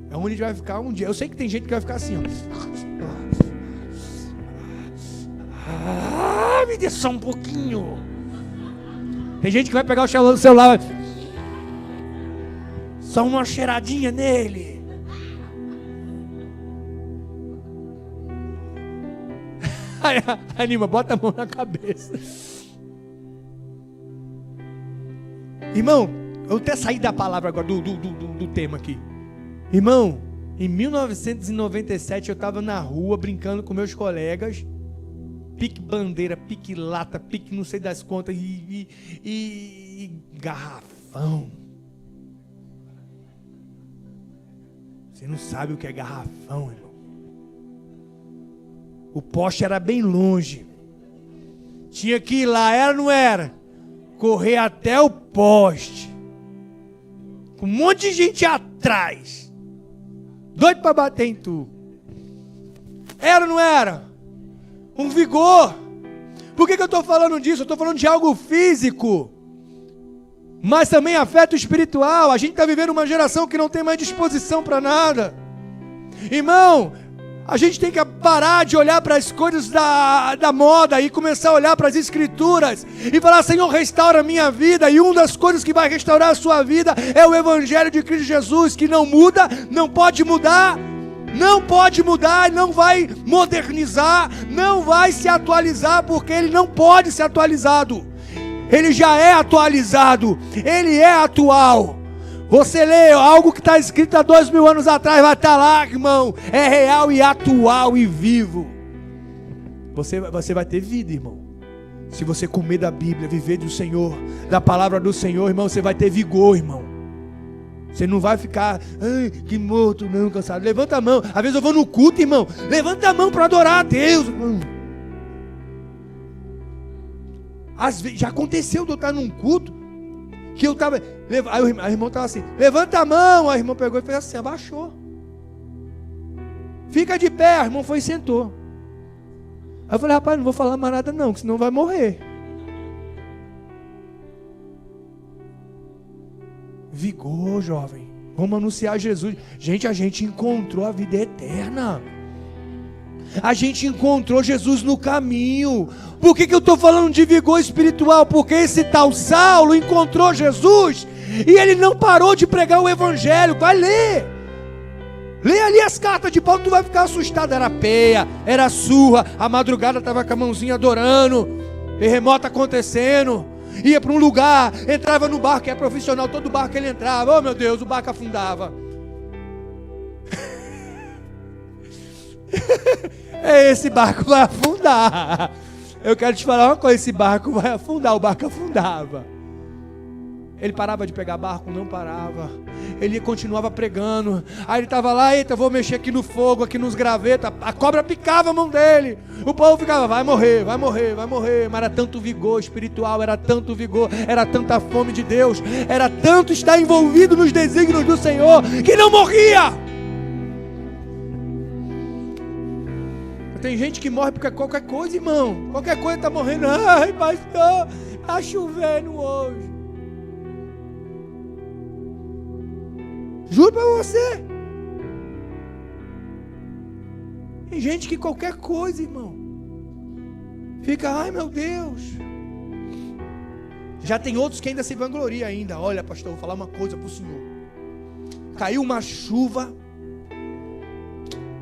É onde a gente vai ficar um dia. Eu sei que tem gente que vai ficar assim, ó. Me dê só um pouquinho. Tem gente que vai pegar o celular, só uma cheiradinha nele. Anima, bota a mão na cabeça. Irmão, eu até saí da palavra agora, do tema aqui. Irmão, em 1997 eu estava na rua brincando com meus colegas. Pique bandeira, pique lata, pique não sei das contas e garrafão. Você não sabe o que é garrafão, irmão. O poste era bem longe. Tinha que ir lá, era ou não era? Correr até o poste. Com um monte de gente atrás. Doido para bater em tu. Era ou não era? Um vigor. Por que eu estou falando disso? Eu estou falando de algo físico, mas também afeta o espiritual. A gente está vivendo uma geração que não tem mais disposição para nada. Irmão, a gente tem que parar de olhar para as coisas da moda e começar a olhar para as escrituras e falar: Senhor, restaura a minha vida. E uma das coisas que vai restaurar a sua vida é o evangelho de Cristo Jesus, que não muda, não pode mudar. Não pode mudar, não vai modernizar, não vai se atualizar, porque ele não pode ser atualizado. Ele já é atualizado, ele é atual. Você lê algo que está escrito há 2000 anos atrás, vai estar lá, irmão. É real e atual e vivo. Você vai ter vida, irmão. Se você comer da Bíblia, viver do Senhor, da palavra do Senhor, irmão, você vai ter vigor, irmão. Você não vai ficar, que morto, não, cansado. Levanta a mão. Às vezes eu vou no culto, irmão. Levanta a mão para adorar a Deus, irmão. Às vezes, já aconteceu de eu estar num culto, que eu estava, aí o irmão estava assim, levanta a mão. Aí o irmão pegou e fez assim, abaixou. Fica de pé. O irmão foi e sentou. Aí eu falei: rapaz, não vou falar mais nada não, que senão vai morrer. Vigor, jovem. Vamos anunciar Jesus. Gente, a gente encontrou a vida eterna. A gente encontrou Jesus no caminho. Por que eu estou falando de vigor espiritual? Porque esse tal Saulo encontrou Jesus e ele não parou de pregar o evangelho. Vai ler. Lê ali as cartas de Paulo, tu vai ficar assustado. Era peia, era surra, a madrugada estava com a mãozinha adorando, terremoto acontecendo. Ia para um lugar, entrava no barco, que é profissional, todo barco que ele entrava, oh meu Deus, o barco afundava. Esse barco vai afundar. Eu quero te falar uma coisa, esse barco vai afundar, o barco afundava. Ele parava de pegar barco, não parava. Ele continuava pregando. Aí ele estava lá, eita, vou mexer aqui no fogo, aqui nos gravetos. A cobra picava a mão dele. O povo ficava, vai morrer, vai morrer, vai morrer. Mas era tanto vigor espiritual, era tanto vigor, era tanta fome de Deus, era tanto estar envolvido nos desígnios do Senhor, que não morria. Tem gente que morre porque qualquer coisa, irmão. Qualquer coisa está morrendo. Ai, pastor, está chovendo hoje. Juro para você. Tem gente que qualquer coisa, irmão, fica, ai meu Deus. Já tem outros que ainda se vangloriam ainda. Olha, pastor, vou falar uma coisa para o senhor. Caiu uma chuva.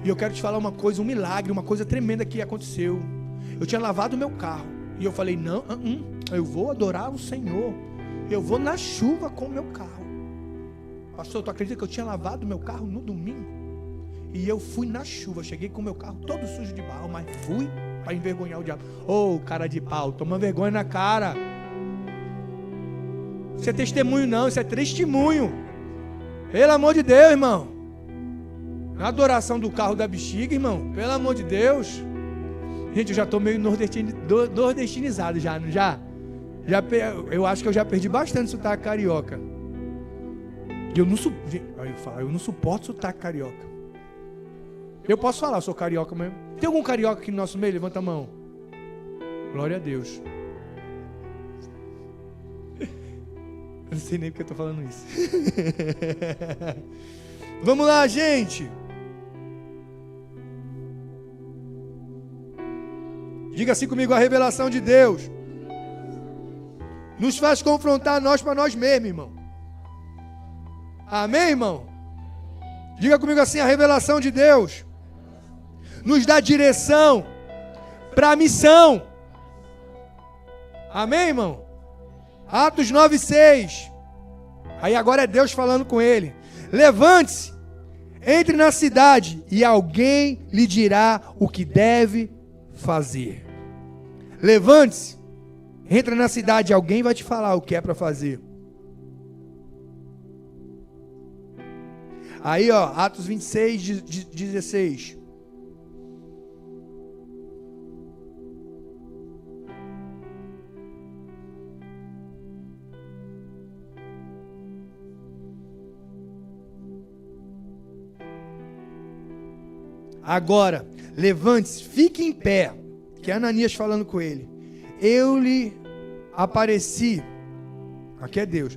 E eu quero te falar uma coisa, um milagre, uma coisa tremenda que aconteceu. Eu tinha lavado o meu carro. E eu falei, não, eu vou adorar o Senhor. Eu vou na chuva com o meu carro. Pastor, tu acredita que eu tinha lavado meu carro no domingo? E eu fui na chuva, cheguei com o meu carro todo sujo de barro, mas fui para envergonhar o diabo. Ô, cara de pau, toma vergonha na cara. Isso é testemunho não, isso é testemunho. Pelo amor de Deus, irmão. Na adoração do carro da bexiga, irmão, pelo amor de Deus. Gente, eu já estou meio nordestinizado já, não já? Eu acho que eu já perdi bastante sotaque carioca. E eu não suporto sotaque carioca. Eu posso falar, eu sou carioca mesmo. Tem algum carioca aqui no nosso meio? Levanta a mão. Glória a Deus. Eu não sei nem porque eu estou falando isso. Vamos lá, gente. Diga assim comigo, a revelação de Deus nos faz confrontar nós para nós mesmos, irmão. Amém, irmão? Diga comigo assim, a revelação de Deus nos dá direção para a missão. Amém, irmão? Atos 9:6. Aí agora é Deus falando com ele. Levante-se, entre na cidade e alguém lhe dirá o que deve fazer. Levante-se, entra na cidade e alguém vai te falar o que é para fazer. Aí, ó, Atos 26:16. Agora, levante-se, fique em pé. Que é Ananias falando com ele. Eu lhe apareci. Aqui é Deus.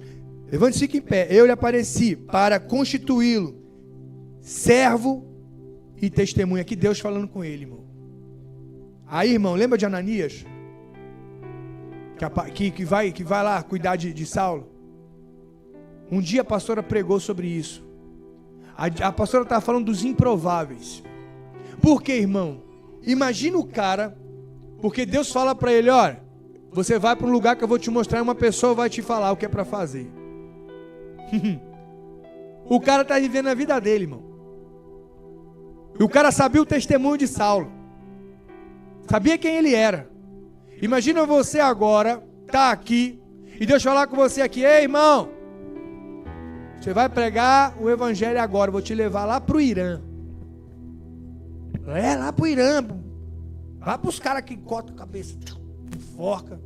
Levante-se, fique em pé. Eu lhe apareci para constituí-lo servo e testemunha. Aqui Deus falando com ele, irmão. Aí, irmão, lembra de Ananias? Que vai lá cuidar de Saulo? Um dia a pastora pregou sobre isso. A pastora estava falando dos improváveis. Por quê, irmão? Imagina o cara, porque Deus fala para ele, olha, você vai para um lugar que eu vou te mostrar e uma pessoa vai te falar o que é para fazer. O cara está vivendo a vida dele, irmão. E o cara sabia o testemunho de Saulo. Sabia quem ele era. Imagina você agora, tá aqui, e Deus falar com você aqui, ei, irmão, você vai pregar o evangelho agora, eu vou te levar lá para o Irã. Lá para o Irã. Lá para os caras que cortam a cabeça, enforca.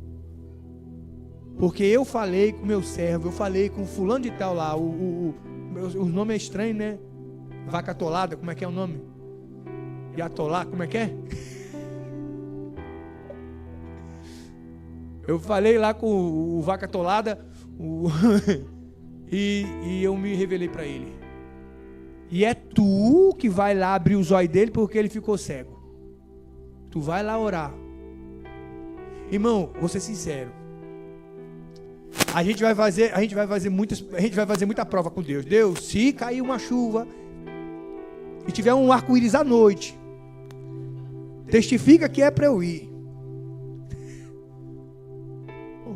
Porque eu falei com meu servo, eu falei com fulano de tal lá, o nome é estranho, né? Vaca atolada, como é que é o nome? Iatolá, como é que é? Eu falei lá com o Vaca atolada e eu me revelei para ele. E é tu que vai lá abrir os olhos dele porque ele ficou cego. Tu vai lá orar. Irmão, vou ser sincero. A gente vai fazer muita prova com Deus. Deus, se cair uma chuva e tiver um arco-íris à noite, testifica que é para eu ir.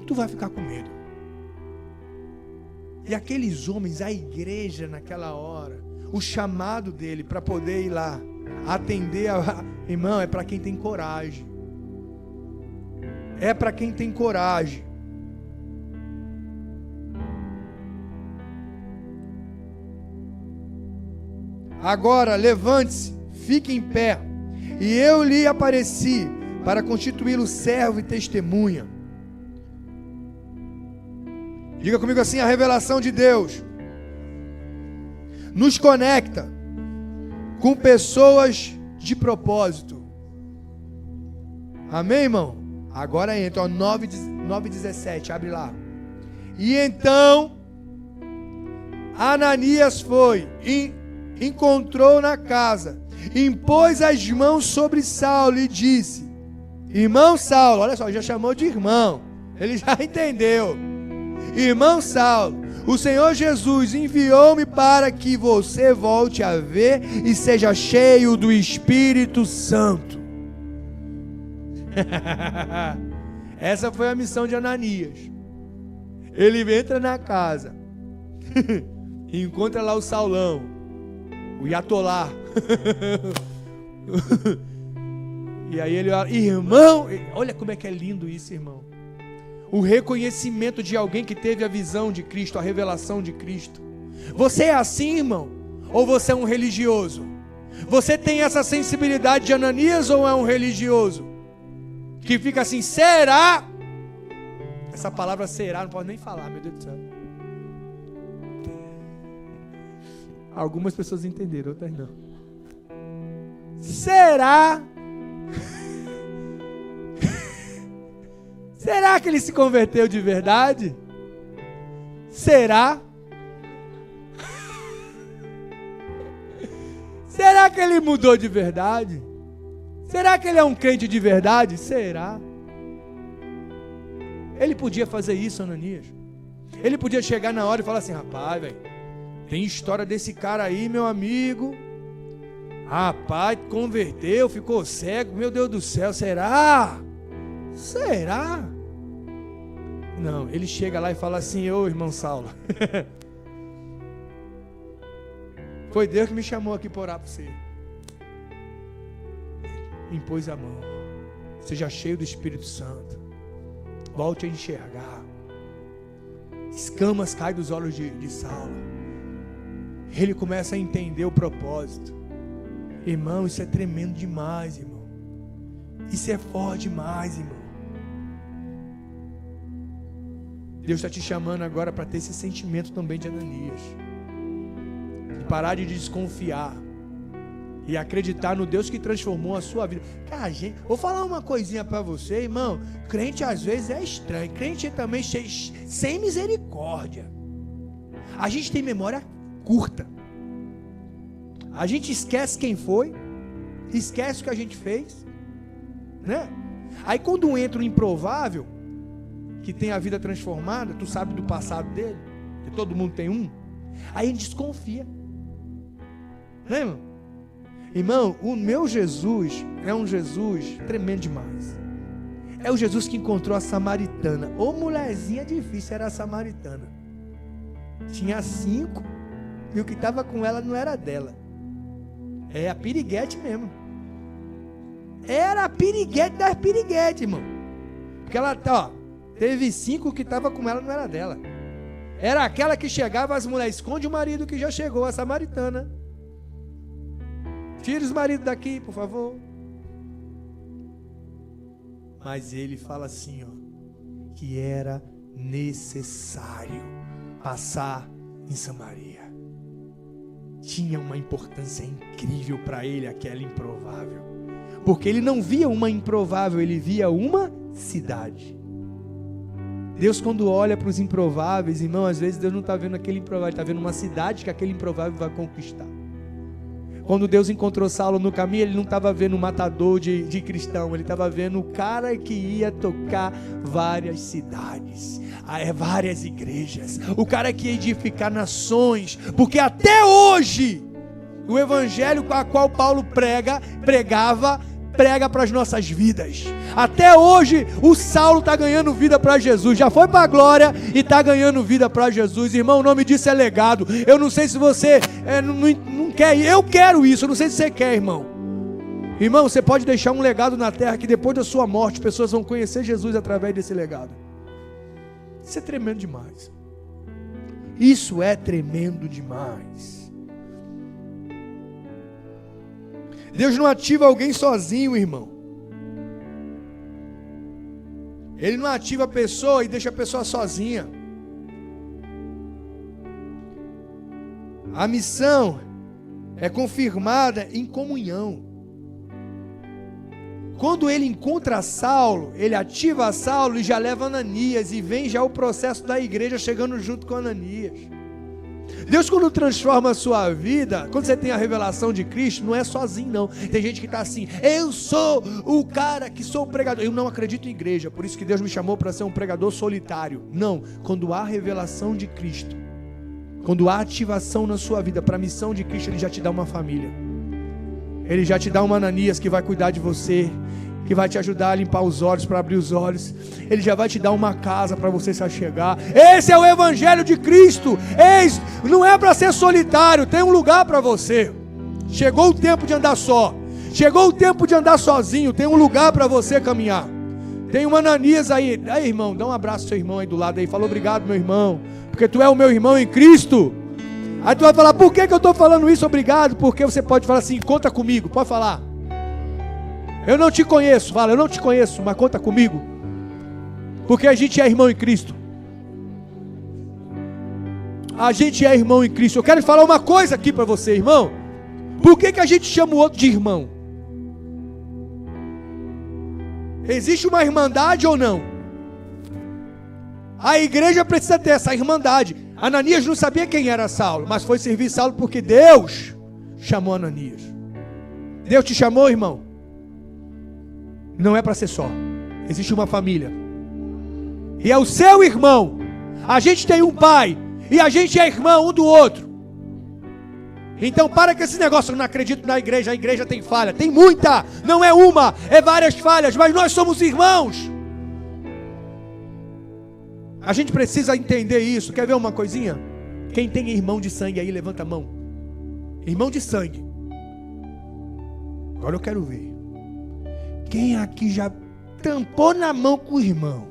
Tu vai ficar com medo. E aqueles homens, a igreja naquela hora, o chamado dele para poder ir lá atender irmão, é para quem tem coragem. É para quem tem coragem. Agora levante-se, fique em pé, e eu lhe apareci para constituí-lo servo e testemunha. Diga comigo assim: a revelação de Deus nos conecta com pessoas de propósito. Amém, irmão? Agora entra, 9:17, abre lá. E então Ananias foi e encontrou na casa, impôs as mãos sobre Saulo e disse: irmão Saulo, olha só, já chamou de irmão, ele já entendeu. Irmão Saulo, o Senhor Jesus enviou-me para que você volte a ver e seja cheio do Espírito Santo. Essa foi a missão de Ananias. Ele entra na casa e encontra lá o Saulão, o Iatolá. E aí ele olha, irmão, olha como é que é lindo isso, irmão. O reconhecimento de alguém que teve a visão de Cristo, a revelação de Cristo. Você é assim, irmão? Ou você é um religioso? Você tem essa sensibilidade de Ananias ou é um religioso? Que fica assim, será? Essa palavra será, não posso nem falar, meu Deus do céu. Algumas pessoas entenderam, outras não. Será? Será que ele se converteu de verdade? Será? Será que ele mudou de verdade? Será que ele é um crente de verdade? Será? Ele podia fazer isso, Ananias. Ele podia chegar na hora e falar assim: rapaz, velho, tem história desse cara aí, meu amigo. Rapaz, converteu, ficou cego, meu Deus do céu, será? Será? Não, ele chega lá e fala assim: ô irmão Saulo, foi Deus que me chamou aqui para orar por você. Impôs a mão. Seja cheio do Espírito Santo. Volte a enxergar. Escamas caem dos olhos de Saulo. Ele começa a entender o propósito. Irmão, isso é tremendo demais, irmão. Isso é forte demais, irmão. Deus está te chamando agora para ter esse sentimento também de Ananias. De parar de desconfiar. E acreditar no Deus que transformou a sua vida. Cara, gente, vou falar uma coisinha para você, irmão. Crente às vezes é estranho. Crente também sem misericórdia. A gente tem memória curta. A gente esquece quem foi. Esquece o que a gente fez. Né? Aí quando entra o improvável, que tem a vida transformada, tu sabe do passado dele, que todo mundo tem um, aí a gente desconfia. Né, irmão? Irmão, o meu Jesus é um Jesus tremendo demais. É o Jesus que encontrou a samaritana. Ô mulherzinha difícil era a samaritana. Tinha 5 e o que estava com ela não era dela. É a piriguete mesmo. Era a piriguete das piriguetes, irmão. Porque ela, teve 5 que estava com ela, não era dela. Era aquela que chegava, as mulheres, esconde o marido que já chegou, a samaritana. Tira os maridos daqui, por favor. Mas ele fala assim, que era necessário passar em Samaria. Tinha uma importância incrível para ele, aquela improvável. Porque ele não via uma improvável, ele via uma cidade. Deus, quando olha para os improváveis, irmão, às vezes Deus não está vendo aquele improvável, está vendo uma cidade que aquele improvável vai conquistar. Quando Deus encontrou Saulo no caminho, ele não estava vendo um matador de cristão, ele estava vendo o cara que ia tocar várias cidades, várias igrejas, o cara que ia edificar nações, porque até hoje, o evangelho com a qual Paulo pregava para as nossas vidas. Até hoje o Saulo está ganhando vida para Jesus, já foi para a glória e está ganhando vida para Jesus. Irmão, o nome disso é legado. Eu não sei se você não quer, eu quero isso, eu não sei se você quer, irmão. Irmão, você pode deixar um legado na terra que depois da sua morte pessoas vão conhecer Jesus através desse legado. Isso é tremendo demais. Isso é tremendo demais. Deus não ativa alguém sozinho, irmão. Ele não ativa a pessoa e deixa a pessoa sozinha. A missão é confirmada em comunhão. Quando ele encontra Saulo, ele ativa Saulo e já leva Ananias, e vem já o processo da igreja chegando junto com Ananias. Deus, quando transforma a sua vida, quando você tem a revelação de Cristo, não é sozinho não. Tem gente que está assim: eu sou o cara que sou o pregador. Eu não acredito em igreja, por isso que Deus me chamou para ser um pregador solitário. Não, quando há revelação de Cristo, quando há ativação na sua vida para a missão de Cristo, Ele já te dá uma família. Ele já te dá uma Ananias que vai cuidar de você, que vai te ajudar a limpar os olhos, para abrir os olhos. Ele já vai te dar uma casa para você se achegar. Esse é o evangelho de Cristo. Não é para ser solitário, tem um lugar para você. Chegou o tempo de andar só, chegou o tempo de andar sozinho, tem um lugar para você caminhar. Tem uma Ananias aí. Aí, irmão, dá um abraço ao seu irmão aí do lado aí. Fala: obrigado, meu irmão, porque tu é o meu irmão em Cristo. Aí tu vai falar: por que eu estou falando isso? Obrigado. Porque você pode falar assim: conta comigo. Pode falar: eu não te conheço. Fala: eu não te conheço, mas conta comigo, porque a gente é irmão em Cristo. A gente é irmão em Cristo. Eu quero falar uma coisa aqui para você, irmão. Por que a gente chama o outro de irmão? Existe uma irmandade ou não? A igreja precisa ter essa irmandade. Ananias não sabia quem era Saulo, mas foi servir Saulo porque Deus chamou Ananias. Deus te chamou, irmão. Não é para ser só. Existe uma família. E é o seu irmão. A gente tem um pai e a gente é irmão um do outro. Então para com esse negócio: eu não acredito na igreja, a igreja tem falha. Tem muita, não é uma, é várias falhas, mas nós somos irmãos. A gente precisa entender isso. Quer ver uma coisinha? Quem tem irmão de sangue aí, levanta a mão. Irmão de sangue. Agora eu quero ver. Quem aqui já tampou na mão com o irmão?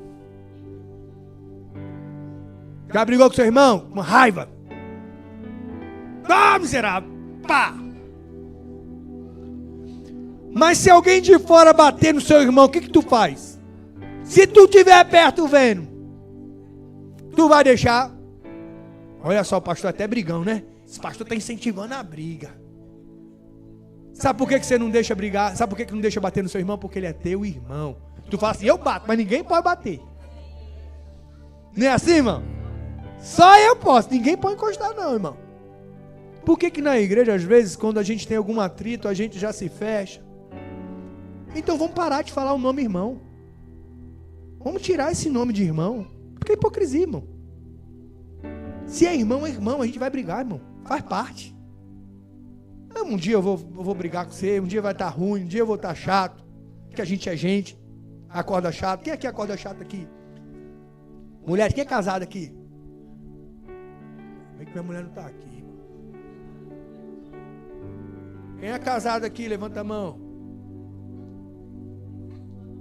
Já brigou com seu irmão? Com raiva? Ah, miserável! Pá! Mas se alguém de fora bater no seu irmão, o que tu faz? Se tu estiver perto vendo, tu vai deixar? Olha só, o pastor é até brigão, né? Esse pastor está incentivando a briga. Sabe por que você não deixa brigar? Sabe por que não deixa bater no seu irmão? Porque ele é teu irmão. Tu fala assim: eu bato, mas ninguém pode bater. Não é assim, irmão? Só eu posso, ninguém pode encostar não, irmão. Por que na igreja, às vezes, quando a gente tem algum atrito, a gente já se fecha? Então vamos parar de falar o nome irmão. Vamos tirar esse nome de irmão. Porque é hipocrisia, irmão. Se é irmão, a gente vai brigar, irmão. Faz parte. Um dia eu vou brigar com você, um dia vai estar ruim, um dia eu vou estar chato. Porque a gente é gente. Acorda chato. Quem aqui acorda chato aqui? Mulher, quem é casada aqui? Vem que minha mulher não está aqui. Quem é casado aqui? Levanta a mão.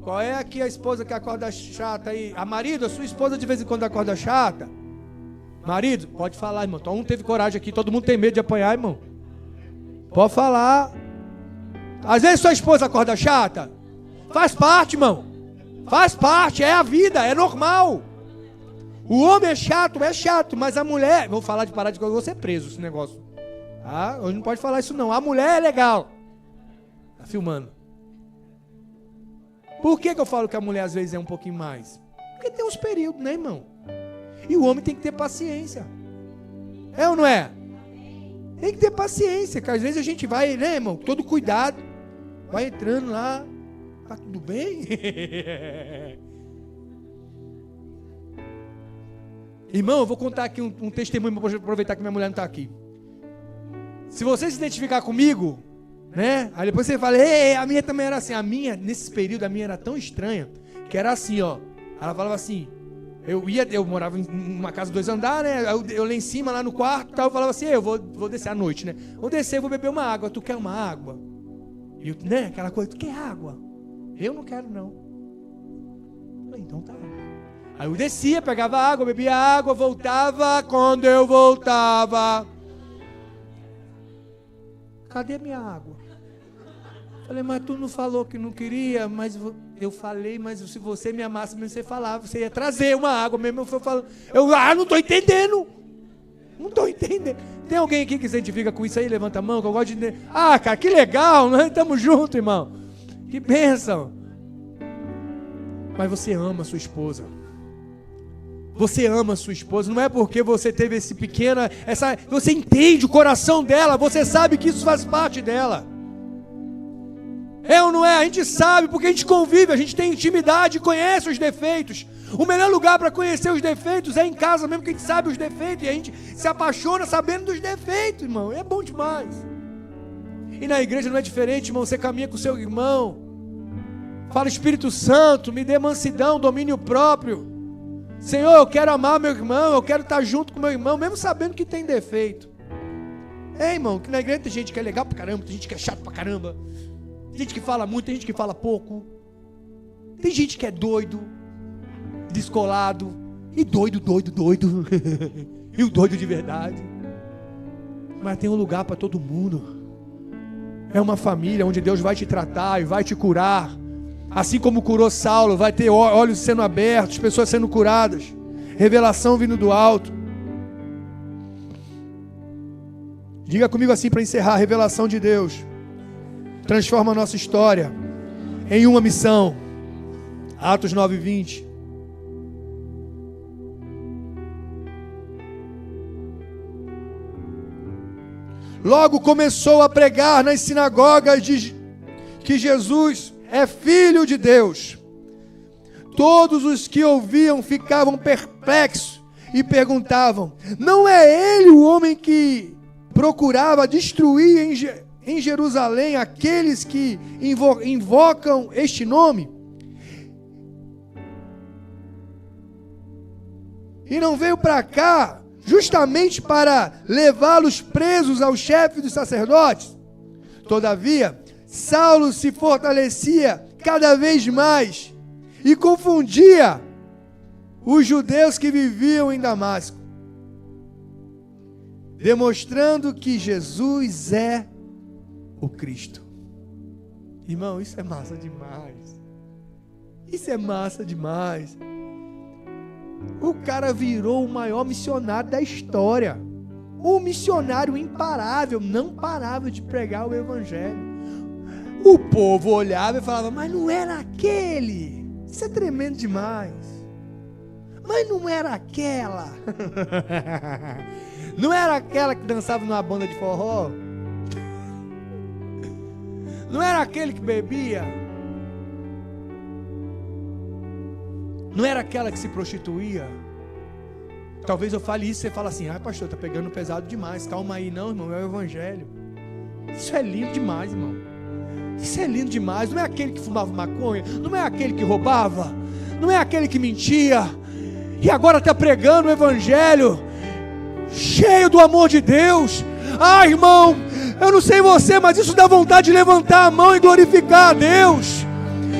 Qual é aqui a esposa que acorda chata aí? A marido, a sua esposa de vez em quando acorda chata? Marido, pode falar, irmão. Todo mundo teve coragem aqui, todo mundo tem medo de apanhar, irmão. Pode falar. Às vezes sua esposa acorda chata. Faz parte, irmão. Faz parte, é a vida, é normal. O homem é chato, mas a mulher... Vou falar de parar de coisa, vou ser preso esse negócio. Ah, hoje não pode falar isso não. A mulher é legal. Tá filmando. Por que eu falo que a mulher às vezes é um pouquinho mais? Porque tem uns períodos, né, irmão? E o homem tem que ter paciência. É ou não é? Tem que ter paciência, que às vezes a gente vai, né, irmão, todo cuidado, vai entrando lá, tá tudo bem? Irmão, eu vou contar aqui um testemunho para aproveitar que minha mulher não está aqui. Se você se identificar comigo, né, aí depois você fala, ei, a minha também era assim. A minha, nesse período, a minha era tão estranha, que era assim, ó. Ela falava assim, eu morava em uma casa de 2 andares, né, eu lá em cima, lá no quarto, tal, eu falava assim, eu vou descer à noite, né. Vou descer, vou beber uma água, tu quer uma água? E eu, né, aquela coisa, tu quer água? Eu não quero, não. Eu falei, então tá. Aí eu descia, pegava água, bebia água, voltava. Quando eu voltava, cadê minha água? Falei, mas tu não falou que não queria? Mas eu falei, mas se você me amasse mesmo, você falava, você ia trazer uma água mesmo. Eu falo, não estou entendendo. Não estou entendendo. Tem alguém aqui que se identifica com isso aí? Levanta a mão, que eu gosto de... Ah, cara, que legal, nós estamos juntos, irmão. Que bênção. Mas você ama a sua esposa. Você ama a sua esposa, não é porque você teve esse pequeno, você entende o coração dela, você sabe que isso faz parte dela. É ou não é? A gente sabe, porque a gente convive, a gente tem intimidade, conhece os defeitos. O melhor lugar para conhecer os defeitos é em casa mesmo, que a gente sabe os defeitos, e a gente se apaixona sabendo dos defeitos, irmão, é bom demais. E na igreja não é diferente, irmão, você caminha com o seu irmão, fala, Espírito Santo, me dê mansidão, domínio próprio. Senhor, eu quero amar meu irmão, eu quero estar junto com meu irmão, mesmo sabendo que tem defeito. É, irmão, que na igreja tem gente que é legal pra caramba, tem gente que é chato pra caramba, tem gente que fala muito, tem gente que fala pouco, tem gente que é doido, descolado, e doido, e o doido de verdade. Mas tem um lugar para todo mundo. É uma família onde Deus vai te tratar e vai te curar. Assim como curou Saulo, vai ter olhos sendo abertos, pessoas sendo curadas, revelação vindo do alto. Diga comigo assim para encerrar: a revelação de Deus transforma a nossa história em uma missão. Atos 9:20. Logo começou a pregar nas sinagogas que Jesus é Filho de Deus. Todos os que ouviam ficavam perplexos e perguntavam: não é ele o homem que procurava destruir em Jerusalém aqueles que invocam este nome? E não veio para cá justamente para levá-los presos ao chefe dos sacerdotes? Todavia, Saulo se fortalecia cada vez mais e confundia os judeus que viviam em Damasco, demonstrando que Jesus é o Cristo. Irmão, isso é massa demais. Isso é massa demais. O cara virou o maior missionário da história. Um missionário imparável, não parava de pregar o evangelho. O povo olhava e falava: mas não era aquele? Isso é tremendo demais. Mas não era aquela? Não era aquela que dançava numa banda de forró? Não era aquele que bebia? Não era aquela que se prostituía? Talvez eu fale isso e você fala assim: ah, pastor, tá pegando pesado demais. Calma aí. Não, irmão, é o evangelho. Isso é lindo demais, irmão. Isso é lindo demais. Não é aquele que fumava maconha, não é aquele que roubava, não é aquele que mentia, e agora está pregando o evangelho, cheio do amor de Deus. Ah, irmão, eu não sei você, mas isso dá vontade de levantar a mão e glorificar a Deus.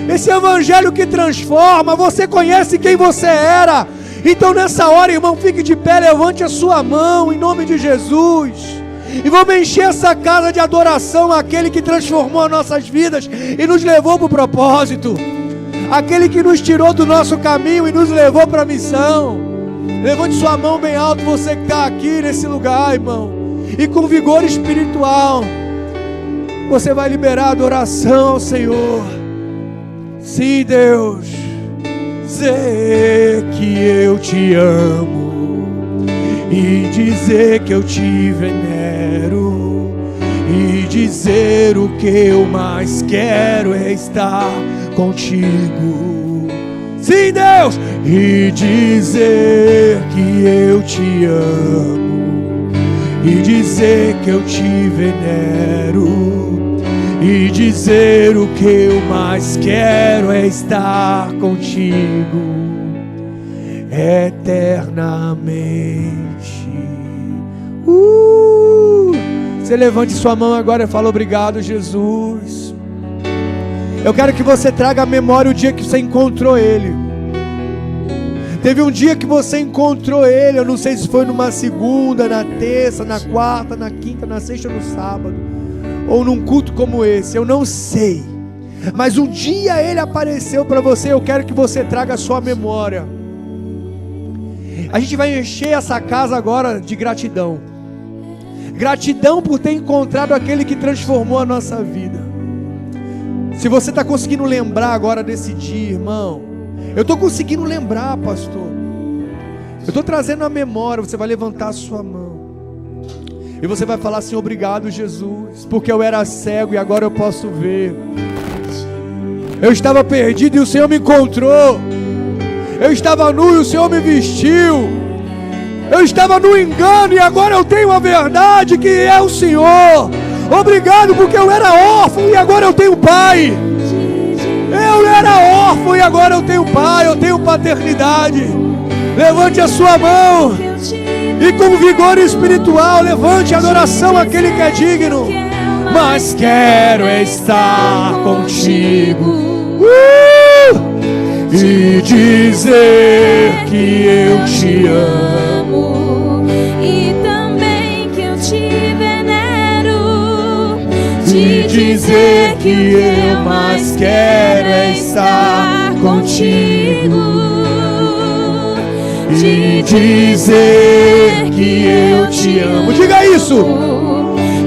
Esse evangelho que transforma. Você conhece quem você era. Então nessa hora, irmão, fique de pé, levante a sua mão em nome de Jesus, e vamos encher essa casa de adoração àquele que transformou as nossas vidas e nos levou para o propósito, aquele que nos tirou do nosso caminho e nos levou para a missão. Levante sua mão bem alto, você que está aqui nesse lugar, irmão, e com vigor espiritual você vai liberar adoração ao Senhor. Sim, Deus, sei que eu te amo e dizer que eu te venero, e dizer o que eu mais quero é estar contigo. Sim, Deus! E dizer que eu te amo, e dizer que eu te venero, e dizer o que eu mais quero é estar contigo eternamente. Você levante sua mão agora e fala: obrigado, Jesus. Eu quero que você traga à memória o dia que você encontrou Ele. Teve um dia que você encontrou Ele, eu não sei se foi numa segunda, na terça, na quarta, na quinta, na sexta ou no sábado, ou num culto como esse, eu não sei. Mas um dia Ele apareceu para você, eu quero que você traga a sua memória. A gente vai encher essa casa agora de gratidão. Gratidão por ter encontrado aquele que transformou a nossa vida. Se você está conseguindo lembrar agora desse dia, irmão, eu estou conseguindo lembrar, pastor. Eu estou trazendo a memória. Você vai levantar a sua mão e você vai falar assim: obrigado, Jesus, porque eu era cego e agora eu posso ver. Eu estava perdido e o Senhor me encontrou. Eu estava nu e o Senhor me vestiu. Eu estava no engano e agora eu tenho a verdade que é o Senhor. Obrigado porque eu era órfão e agora eu tenho pai. Eu era órfão e agora eu tenho pai, eu tenho paternidade. Levante a sua mão e com vigor espiritual levante a adoração àquele que é digno. Mas quero estar contigo e dizer que eu te amo e também que eu te venero, e dizer que eu mais quero é estar contigo, e dizer que eu te amo. Diga isso!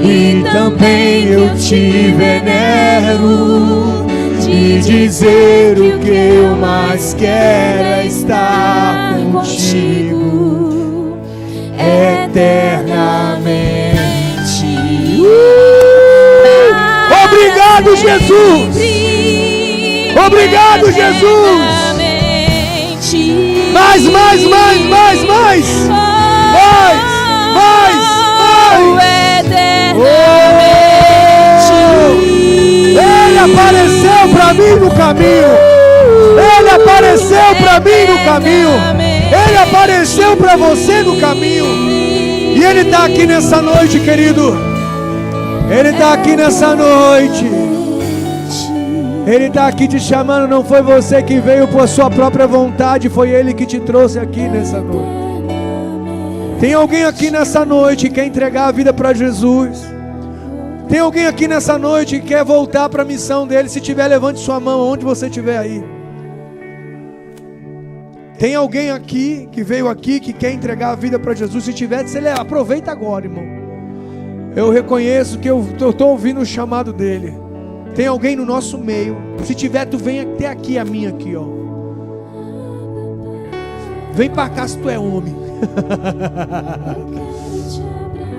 E também eu te venero, e dizer o que eu mais quero é estar contigo eternamente. Obrigado, Jesus! Obrigado, Jesus! Mais! Ele apareceu para mim no caminho. Ele apareceu para mim no caminho. Ele apareceu para você no caminho. E Ele está aqui nessa noite, querido. Ele está aqui nessa noite. Ele está aqui te chamando. Não foi você que veio por sua própria vontade, foi Ele que te trouxe aqui nessa noite. Tem alguém aqui nessa noite que quer entregar a vida para Jesus? Tem alguém aqui nessa noite que quer voltar para a missão dele? Se tiver, levante sua mão onde você estiver aí. Tem alguém aqui que veio aqui que quer entregar a vida para Jesus? Se tiver, você aproveita agora, irmão. Eu reconheço que eu estou ouvindo o chamado dele. Tem alguém no nosso meio? Se tiver, tu vem até aqui, a minha aqui, ó. Vem para cá se tu é homem.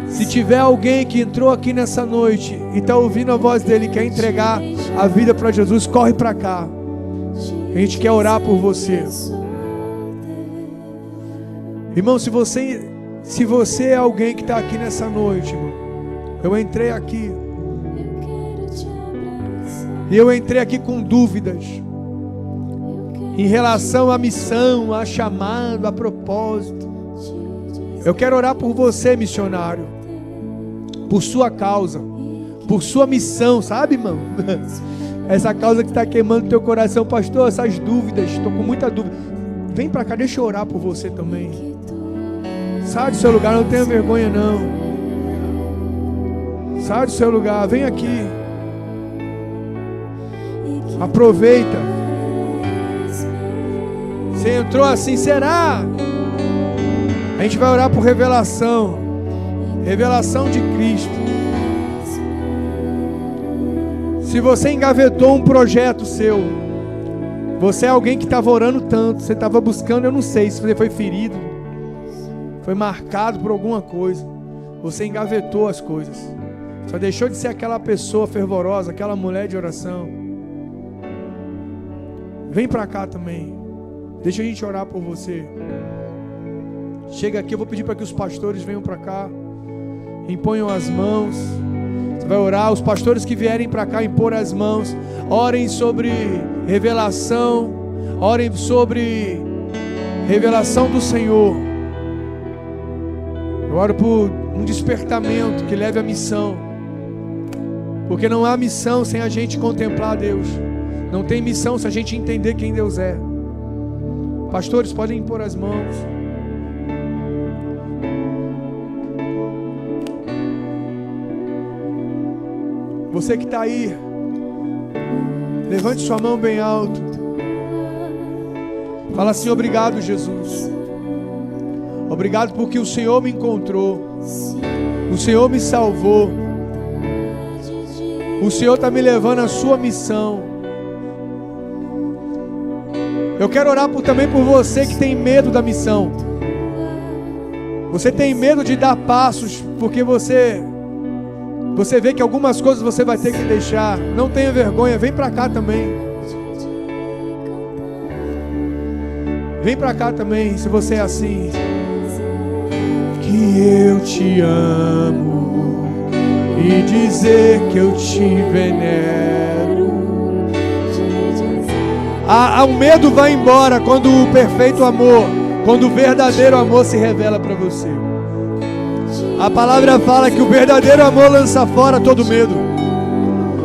Se tiver alguém que entrou aqui nessa noite e está ouvindo a voz dele, quer entregar a vida para Jesus, corre para cá. A gente quer orar por você. Irmão, se você é alguém que está aqui nessa noite, irmão, eu entrei aqui e eu entrei aqui com dúvidas em relação à missão, a chamado, a propósito. Eu quero orar por você, missionário, por sua causa, por sua missão, sabe, irmão? Essa causa que está queimando teu coração, pastor, essas dúvidas, estou com muita dúvida. Vem para cá, deixa eu orar por você também. Sai do seu lugar, não tenha vergonha não. Sai do seu lugar, vem aqui. Aproveita. Você entrou assim, será? A gente vai orar por revelação. Revelação de Cristo. Se você engavetou um projeto seu, você é alguém que estava orando tanto, você estava buscando, eu não sei se você foi ferido, foi marcado por alguma coisa. Você engavetou as coisas. Só deixou de ser aquela pessoa fervorosa, aquela mulher de oração. Vem pra cá também. Deixa a gente orar por você. Chega aqui, eu vou pedir para que os pastores venham pra cá. Imponham as mãos. Você vai orar. Os pastores que vierem pra cá impor as mãos. Orem sobre revelação. Orem sobre revelação do Senhor. Eu oro por um despertamento que leve à missão. Porque não há missão sem a gente contemplar Deus. Não tem missão se a gente entender quem Deus é. Pastores, podem impor as mãos. Você que está aí, levante sua mão bem alto. Fala assim: obrigado, Jesus. Obrigado porque o Senhor me encontrou. O Senhor me salvou. O Senhor está me levando à sua missão. Eu quero orar também por você que tem medo da missão. Você tem medo de dar passos porque você vê que algumas coisas você vai ter que deixar. Não tenha vergonha, vem pra cá também. Vem pra cá também, se você é assim. Que eu te amo e dizer que eu te venero. O medo vai embora quando o perfeito amor, quando o verdadeiro amor se revela para você. A palavra fala que o verdadeiro amor lança fora todo medo.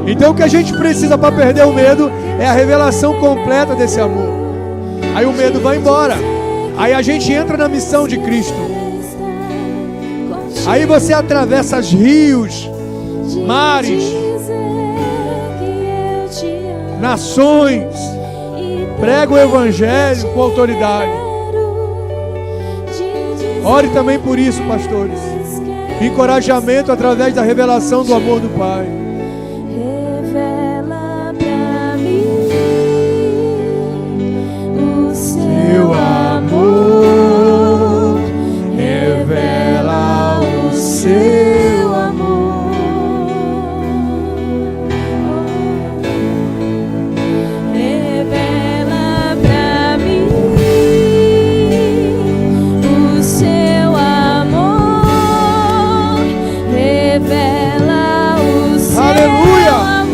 Então o que a gente precisa para perder o medo é a revelação completa desse amor. Aí o medo vai embora. Aí a gente entra na missão de Cristo. Aí você atravessa os rios, mares, nações, prega o evangelho com autoridade. Ore também por isso, pastores. Encorajamento através da revelação do amor do Pai. Revela pra mim o seu amor, revela o seu amor. Revela pra mim o seu amor. Revela o seu Aleluia! amor.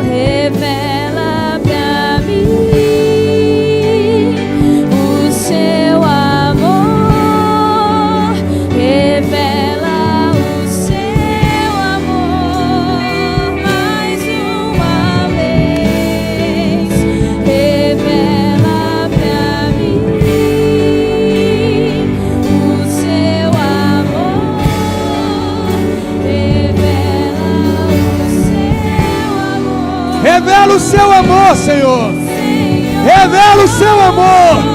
Revela pra mim o seu amor. Revela o seu amor mais uma vez. Revela pra mim o seu amor. Revela o seu amor. Revela o seu amor, Senhor. Revela o seu amor.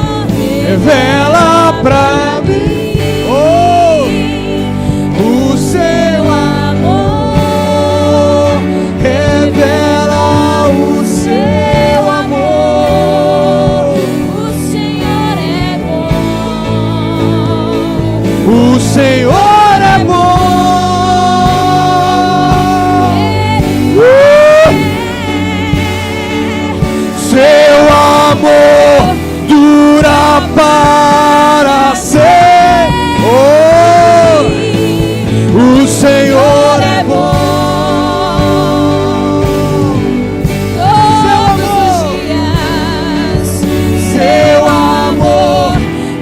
Revela pra mim, oh, o seu amor. Revela o seu amor. O Senhor é bom. O Senhor é bom. Seu amor dura para sempre. Oh, o Senhor é bom. Todos os dias. Seu amor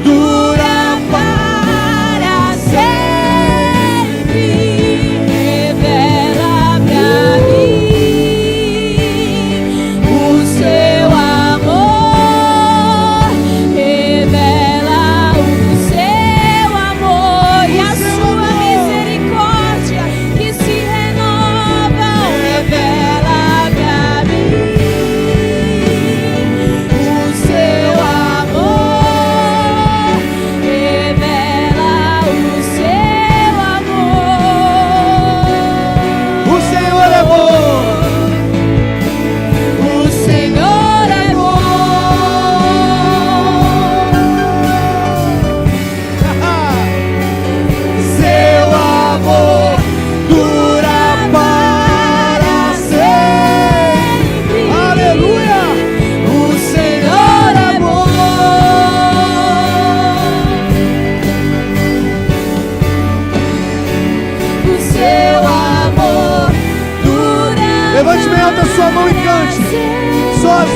dura Para sempre. Revela pra mim o seu amor.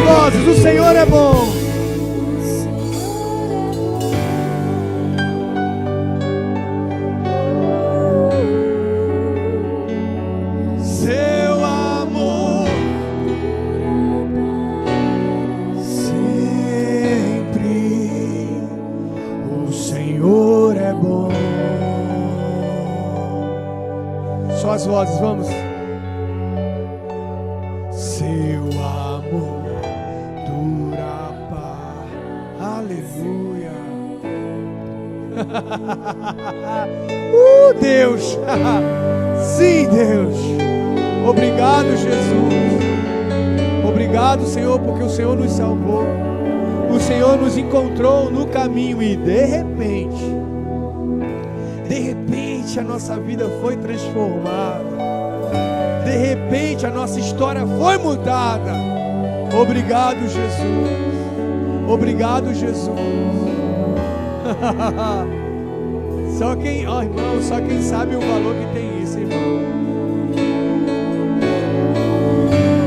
vozes, o Senhor é bom. Seu amor sempre, o Senhor é bom. Só as vozes, vamos. Seu amor dura para. Aleluia. Deus. Sim, Deus. Obrigado, Jesus. Obrigado, Senhor, porque o Senhor nos salvou. O Senhor nos encontrou no caminho e de repente a nossa vida foi transformada. De repente a nossa história foi mudada. Obrigado, Jesus. Obrigado, Jesus. Só quem, irmão, só quem sabe o valor que tem isso, irmão.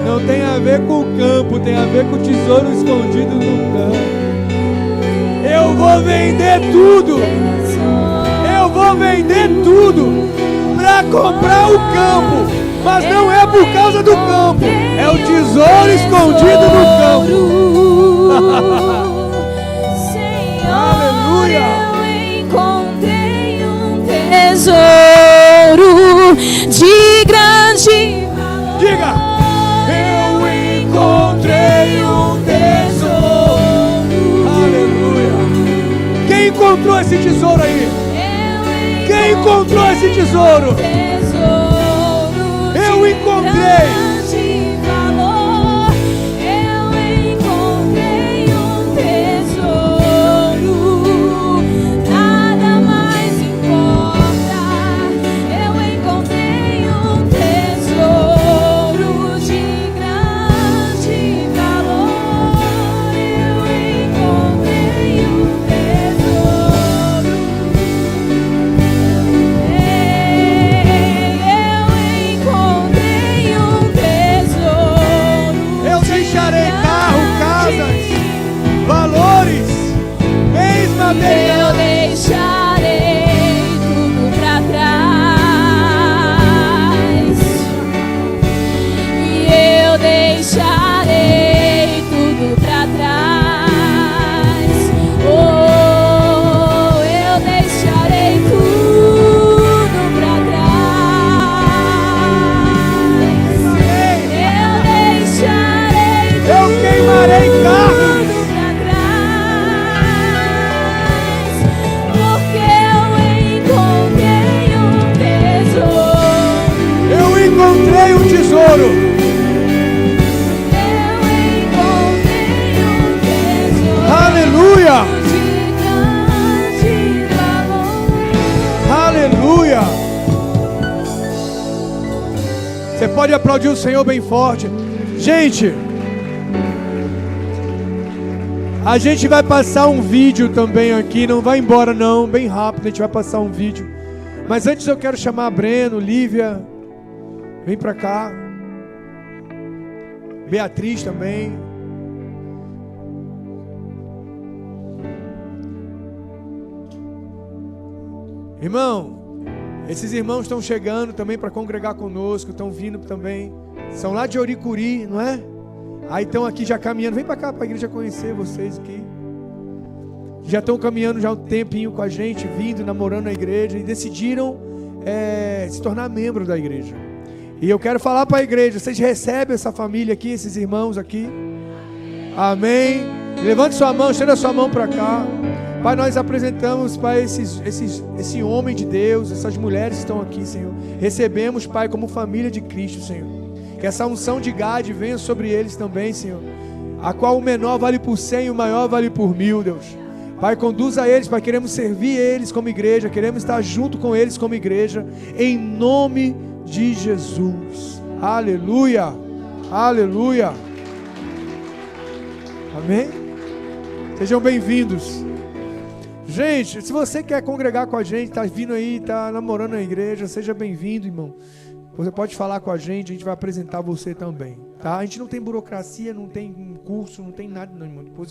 Não tem a ver com o campo, tem a ver com o tesouro escondido no campo. Eu vou vender tudo. Eu vou vender tudo para comprar o campo. Mas não é por causa do campo, é o tesouro escondido no campo. Aleluia. Eu encontrei um tesouro de grande valor. Diga, eu encontrei um tesouro. Aleluia. Quem encontrou esse tesouro aí? Quem encontrou esse tesouro? Eu encontrei. Eu deixarei tudo pra trás. E eu deixarei tudo pra trás. Oh, eu deixarei tudo pra trás. Eu deixarei tudo. Eu queimarei carro. Encontrei um tesouro. Eu encontrei um tesouro. Aleluia. De grande valor. Aleluia. Você pode aplaudir o Senhor bem forte. Gente, a gente vai passar um vídeo também aqui. Não vai embora não, bem rápido. A gente vai passar um vídeo. Mas antes eu quero chamar Breno, Lívia. Vem pra cá. Beatriz também. Irmão, esses irmãos estão chegando também para congregar conosco, estão vindo também. São lá de Oricuri, não é? Aí estão aqui já caminhando. Vem pra cá para a igreja conhecer vocês aqui. Já estão caminhando já um tempinho com a gente, vindo, namorando a igreja e decidiram se tornar membro da igreja. E eu quero falar para a igreja, vocês recebem essa família aqui, esses irmãos aqui? Amém. Levante sua mão, estenda sua mão para cá. Pai, nós apresentamos, Pai, esse homem de Deus, essas mulheres que estão aqui, Senhor. Recebemos, Pai, como família de Cristo, Senhor. Que essa unção de Gade venha sobre eles também, Senhor. A qual o menor vale por 100 e o maior vale por 1000, Deus. Pai, conduza eles, Pai, queremos servir eles como igreja, queremos estar junto com eles como igreja, em nome de Jesus. Aleluia. Aleluia. Amém? Sejam bem-vindos. Gente, se você quer congregar com a gente, está vindo aí, está namorando a igreja, seja bem-vindo, irmão. Você pode falar com a gente vai apresentar você também, tá? A gente não tem burocracia, não tem curso, não tem nada, não, irmão. Depois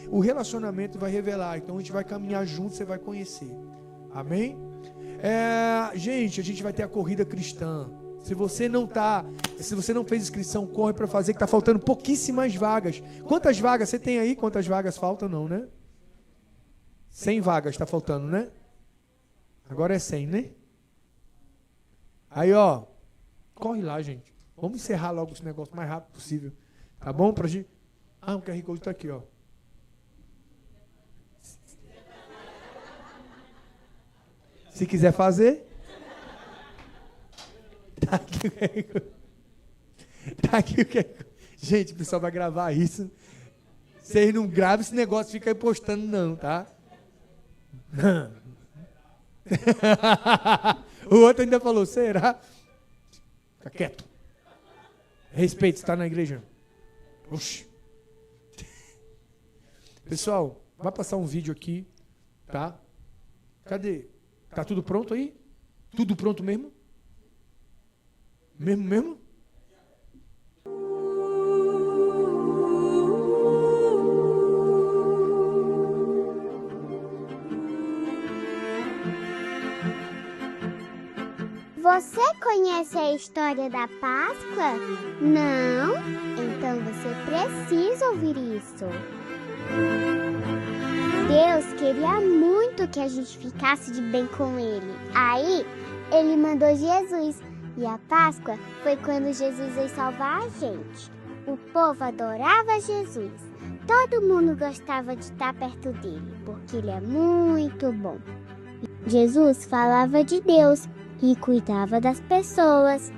o relacionamento vai revelar, então a gente vai caminhar junto, você vai conhecer. Amém? Gente, a gente vai ter a corrida cristã. Se você não fez inscrição, corre para fazer, que tá faltando pouquíssimas vagas. Quantas vagas você tem aí? Quantas vagas faltam? Não, né? 100 vagas tá faltando, né? Agora é 100, né? Aí, ó, corre lá, gente. Vamos encerrar logo esse negócio o mais rápido possível. Tá bom? Pra gente... o QR Code tá aqui, ó. Se quiser fazer... Tá aqui o QR Code. Tá aqui o QR Code. Gente, o pessoal vai gravar isso. Vocês não gravam esse negócio, fica aí postando não, tá? O outro ainda falou, será? Fica quieto. Respeito, você está na igreja. Oxi. Pessoal, vai passar um vídeo aqui, tá? Cadê? Tá tudo pronto aí? Tudo pronto mesmo? Mesmo? Você conhece a história da Páscoa? Não? Então você precisa ouvir isso. Deus queria muito que a gente ficasse de bem com Ele. Aí, Ele mandou Jesus. E a Páscoa foi quando Jesus veio salvar a gente. O povo adorava Jesus. Todo mundo gostava de estar perto dele, porque Ele é muito bom. Jesus falava de Deus e cuidava das pessoas.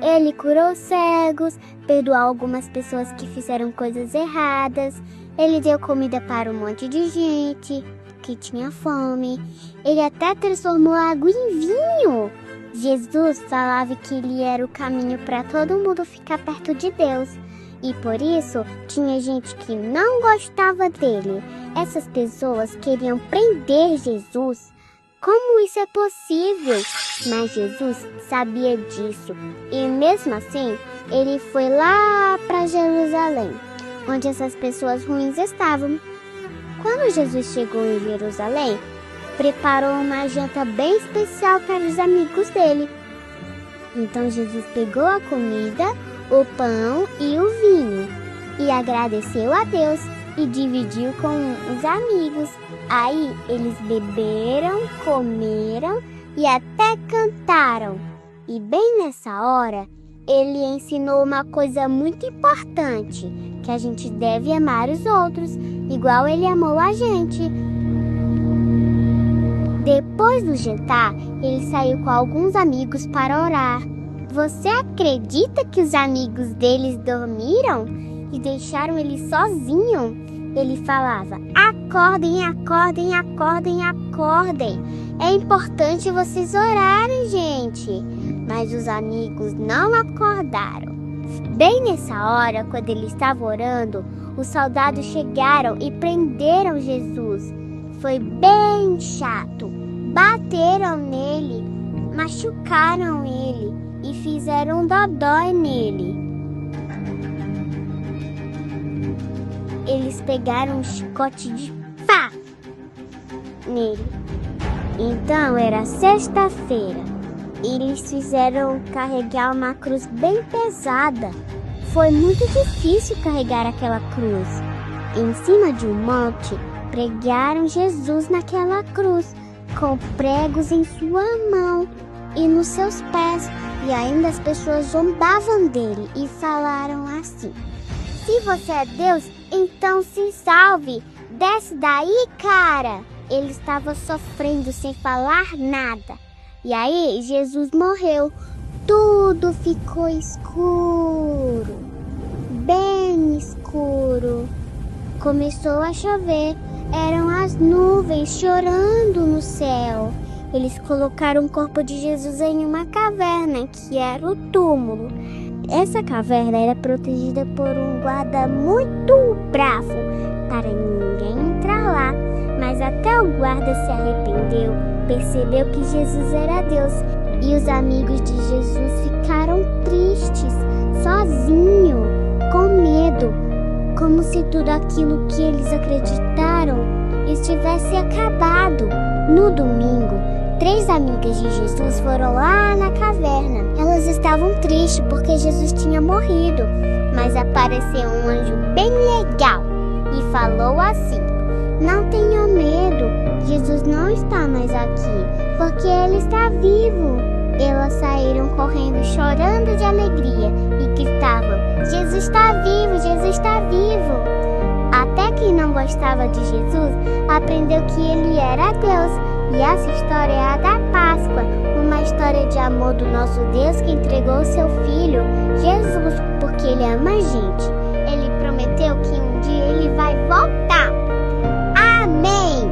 Ele curou cegos, perdoou algumas pessoas que fizeram coisas erradas. Ele deu comida para um monte de gente que tinha fome. Ele até transformou água em vinho. Jesus falava que ele era o caminho para todo mundo ficar perto de Deus. E por isso, tinha gente que não gostava dele. Essas pessoas queriam prender Jesus. Como isso é possível? Mas Jesus sabia disso. E mesmo assim, ele foi lá para Jerusalém, onde essas pessoas ruins estavam. Quando Jesus chegou em Jerusalém, preparou uma janta bem especial para os amigos dele. Então Jesus pegou a comida, o pão e o vinho e agradeceu a Deus e dividiu com os amigos. Aí eles beberam, comeram e até cantaram. E bem nessa hora, ele ensinou uma coisa muito importante, que a gente deve amar os outros, igual ele amou a gente. Depois do jantar, ele saiu com alguns amigos para orar. Você acredita que os amigos deles dormiram e deixaram ele sozinho? Ele falava: acordem, acordem, acordem, acordem. É importante vocês orarem, gente. Mas os amigos não acordaram. Bem nessa hora, quando ele estava orando, os soldados chegaram e prenderam Jesus. Foi bem chato. Bateram nele, machucaram ele e fizeram dodói nele. Eles pegaram um chicote de pá nele. Então era sexta-feira. Eles fizeram carregar uma cruz bem pesada. Foi muito difícil carregar aquela cruz. Em cima de um monte, pregaram Jesus naquela cruz, com pregos em sua mão e nos seus pés. E ainda as pessoas zombavam dele e falaram assim: se você é Deus, então se salve. Desce daí, cara. Ele estava sofrendo sem falar nada. E aí Jesus morreu. Tudo ficou escuro, bem escuro. Começou a chover. Eram as nuvens chorando no céu. Eles colocaram o corpo de Jesus em uma caverna, que era o túmulo. Essa caverna era protegida por um guarda muito bravo, para ninguém entrar lá. Mas até o guarda se arrependeu, percebeu que Jesus era Deus E os amigos de Jesus ficaram tristes, sozinhos, com medo, como se tudo aquilo que eles acreditaram estivesse acabado. No domingo, 3 amigas de Jesus foram lá na caverna. Elas estavam tristes porque Jesus tinha morrido, mas apareceu um anjo bem legal e falou assim: não tenham medo, Jesus não está mais aqui, porque Ele está vivo. Elas saíram correndo, chorando de alegria e gritavam: Jesus está vivo, Jesus está vivo. Até quem não gostava de Jesus aprendeu que Ele era Deus. E essa história é a da Páscoa, uma história de amor do nosso Deus que entregou o seu Filho, Jesus, porque Ele ama a gente. Ele prometeu que um dia Ele vai voltar. Amém!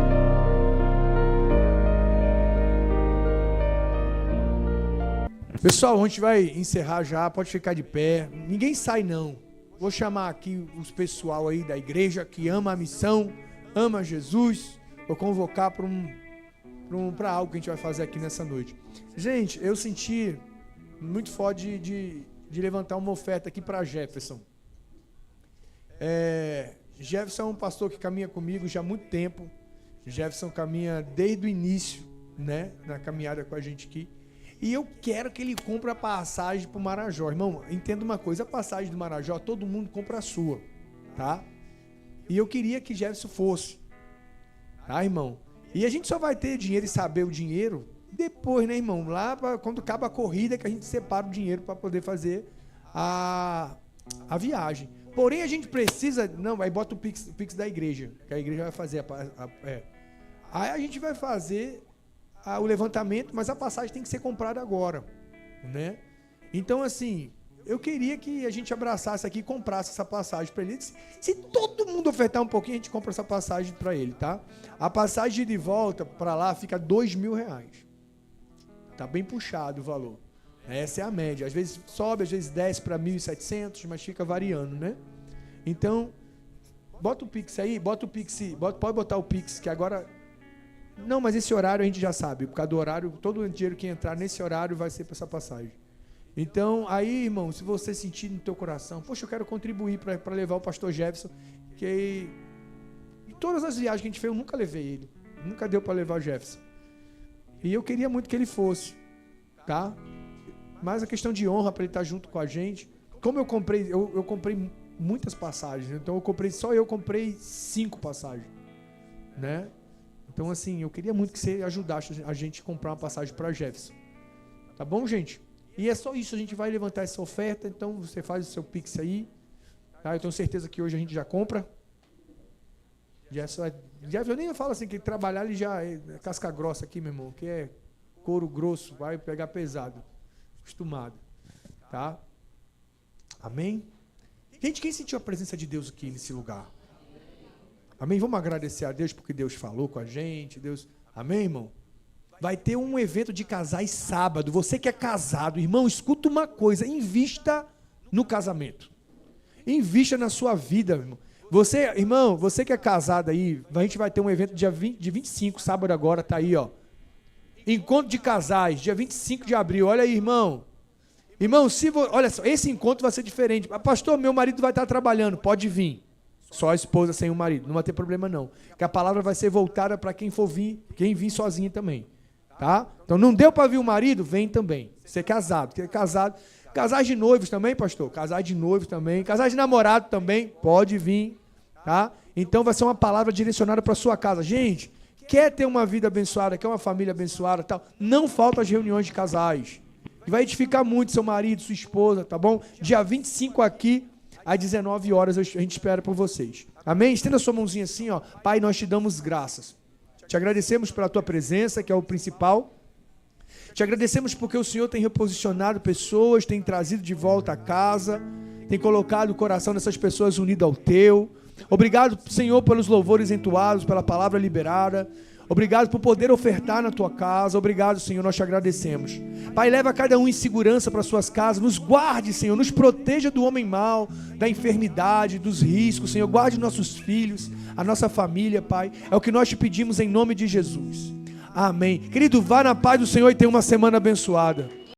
Pessoal, a gente vai encerrar já, pode ficar de pé. Ninguém sai não. Vou chamar aqui os pessoal aí da igreja que ama a missão, ama Jesus. Vou convocar para algo que a gente vai fazer aqui nessa noite. Gente, eu senti muito forte de levantar uma oferta aqui para Jefferson. Jefferson é um pastor que caminha comigo já há muito tempo. Jefferson caminha desde o início, né, na caminhada com a gente aqui. E eu quero que ele compre a passagem para o Marajó. Irmão, entenda uma coisa, a passagem do Marajó, todo mundo compra a sua, tá? E eu queria que Jefferson fosse, tá, irmão? E a gente só vai ter dinheiro e saber o dinheiro depois, né, irmão? Lá quando acaba a corrida que a gente separa o dinheiro para poder fazer a viagem. Porém, a gente precisa... Não, aí bota o Pix da igreja, que a igreja vai fazer Aí a gente vai fazer o levantamento, mas a passagem tem que ser comprada agora, né? Então, assim, eu queria que a gente abraçasse aqui e comprasse essa passagem para ele. Se todo mundo ofertar um pouquinho, a gente compra essa passagem para ele, tá? A passagem de volta para lá fica R$2.000. Tá bem puxado o valor. Essa é a média. Às vezes sobe, às vezes desce para 1.700, mas fica variando, né? Então, bota o Pix aí, pode botar o Pix, que agora... Não, mas esse horário a gente já sabe. Por causa do horário, todo o dinheiro que entrar nesse horário vai ser para essa passagem. Então, aí, irmão, se você sentir no teu coração, poxa, eu quero contribuir para levar o pastor Jefferson, que em todas as viagens que a gente fez, eu nunca levei ele. Nunca deu para levar o Jefferson. E eu queria muito que ele fosse, tá? Mas a questão de honra para ele estar junto com a gente. Como eu comprei muitas passagens, então eu comprei 5 passagens, né? Então, assim, eu queria muito que você ajudasse a gente a comprar uma passagem para Jefferson. Tá bom, gente? E é só isso, a gente vai levantar essa oferta, então você faz o seu Pix aí. Tá? Eu tenho certeza que hoje a gente já compra. Jefferson, eu nem falo assim, que trabalhar ele já é casca grossa aqui, meu irmão, que é couro grosso, vai pegar pesado. Acostumado. Tá? Amém? Gente, quem sentiu a presença de Deus aqui nesse lugar? Amém? Vamos agradecer a Deus porque Deus falou com a gente. Deus... Amém, irmão? Vai ter um evento de casais sábado. Você que é casado, irmão, escuta uma coisa. Invista no casamento. Invista na sua vida, irmão. Irmão, você que é casado aí, a gente vai ter um evento dia 25, sábado agora, tá aí, ó. Encontro de casais, dia 25 de abril. Olha aí, irmão. Irmão, olha só, esse encontro vai ser diferente. Pastor, meu marido vai estar trabalhando. Pode vir. Só a esposa sem o marido, não vai ter problema não. Que a palavra vai ser voltada para quem for vir, quem vir sozinho também. Tá? Então não deu para vir o marido, vem também. Você é casado, casais de noivos também, pastor? Casais de noivos também, casais de namorado também, pode vir, tá? Então vai ser uma palavra direcionada para sua casa. Gente, quer ter uma vida abençoada, quer uma família abençoada, tal? Não falta as reuniões de casais. Vai edificar muito seu marido, sua esposa, tá bom? Dia 25 aqui, às 19 horas, a gente espera por vocês. Amém? Estenda a sua mãozinha assim, ó. Pai, nós te damos graças. Te agradecemos pela tua presença, que é o principal. Te agradecemos porque o Senhor tem reposicionado pessoas, tem trazido de volta a casa, tem colocado o coração dessas pessoas unido ao teu. Obrigado, Senhor, pelos louvores entoados, pela palavra liberada. Obrigado por poder ofertar na tua casa. Obrigado, Senhor, nós te agradecemos. Pai, leva cada um em segurança para suas casas. Nos guarde, Senhor, nos proteja do homem mau, da enfermidade, dos riscos. Senhor, guarde nossos filhos, a nossa família, Pai. É o que nós te pedimos em nome de Jesus. Amém. Querido, vá na paz do Senhor e tenha uma semana abençoada.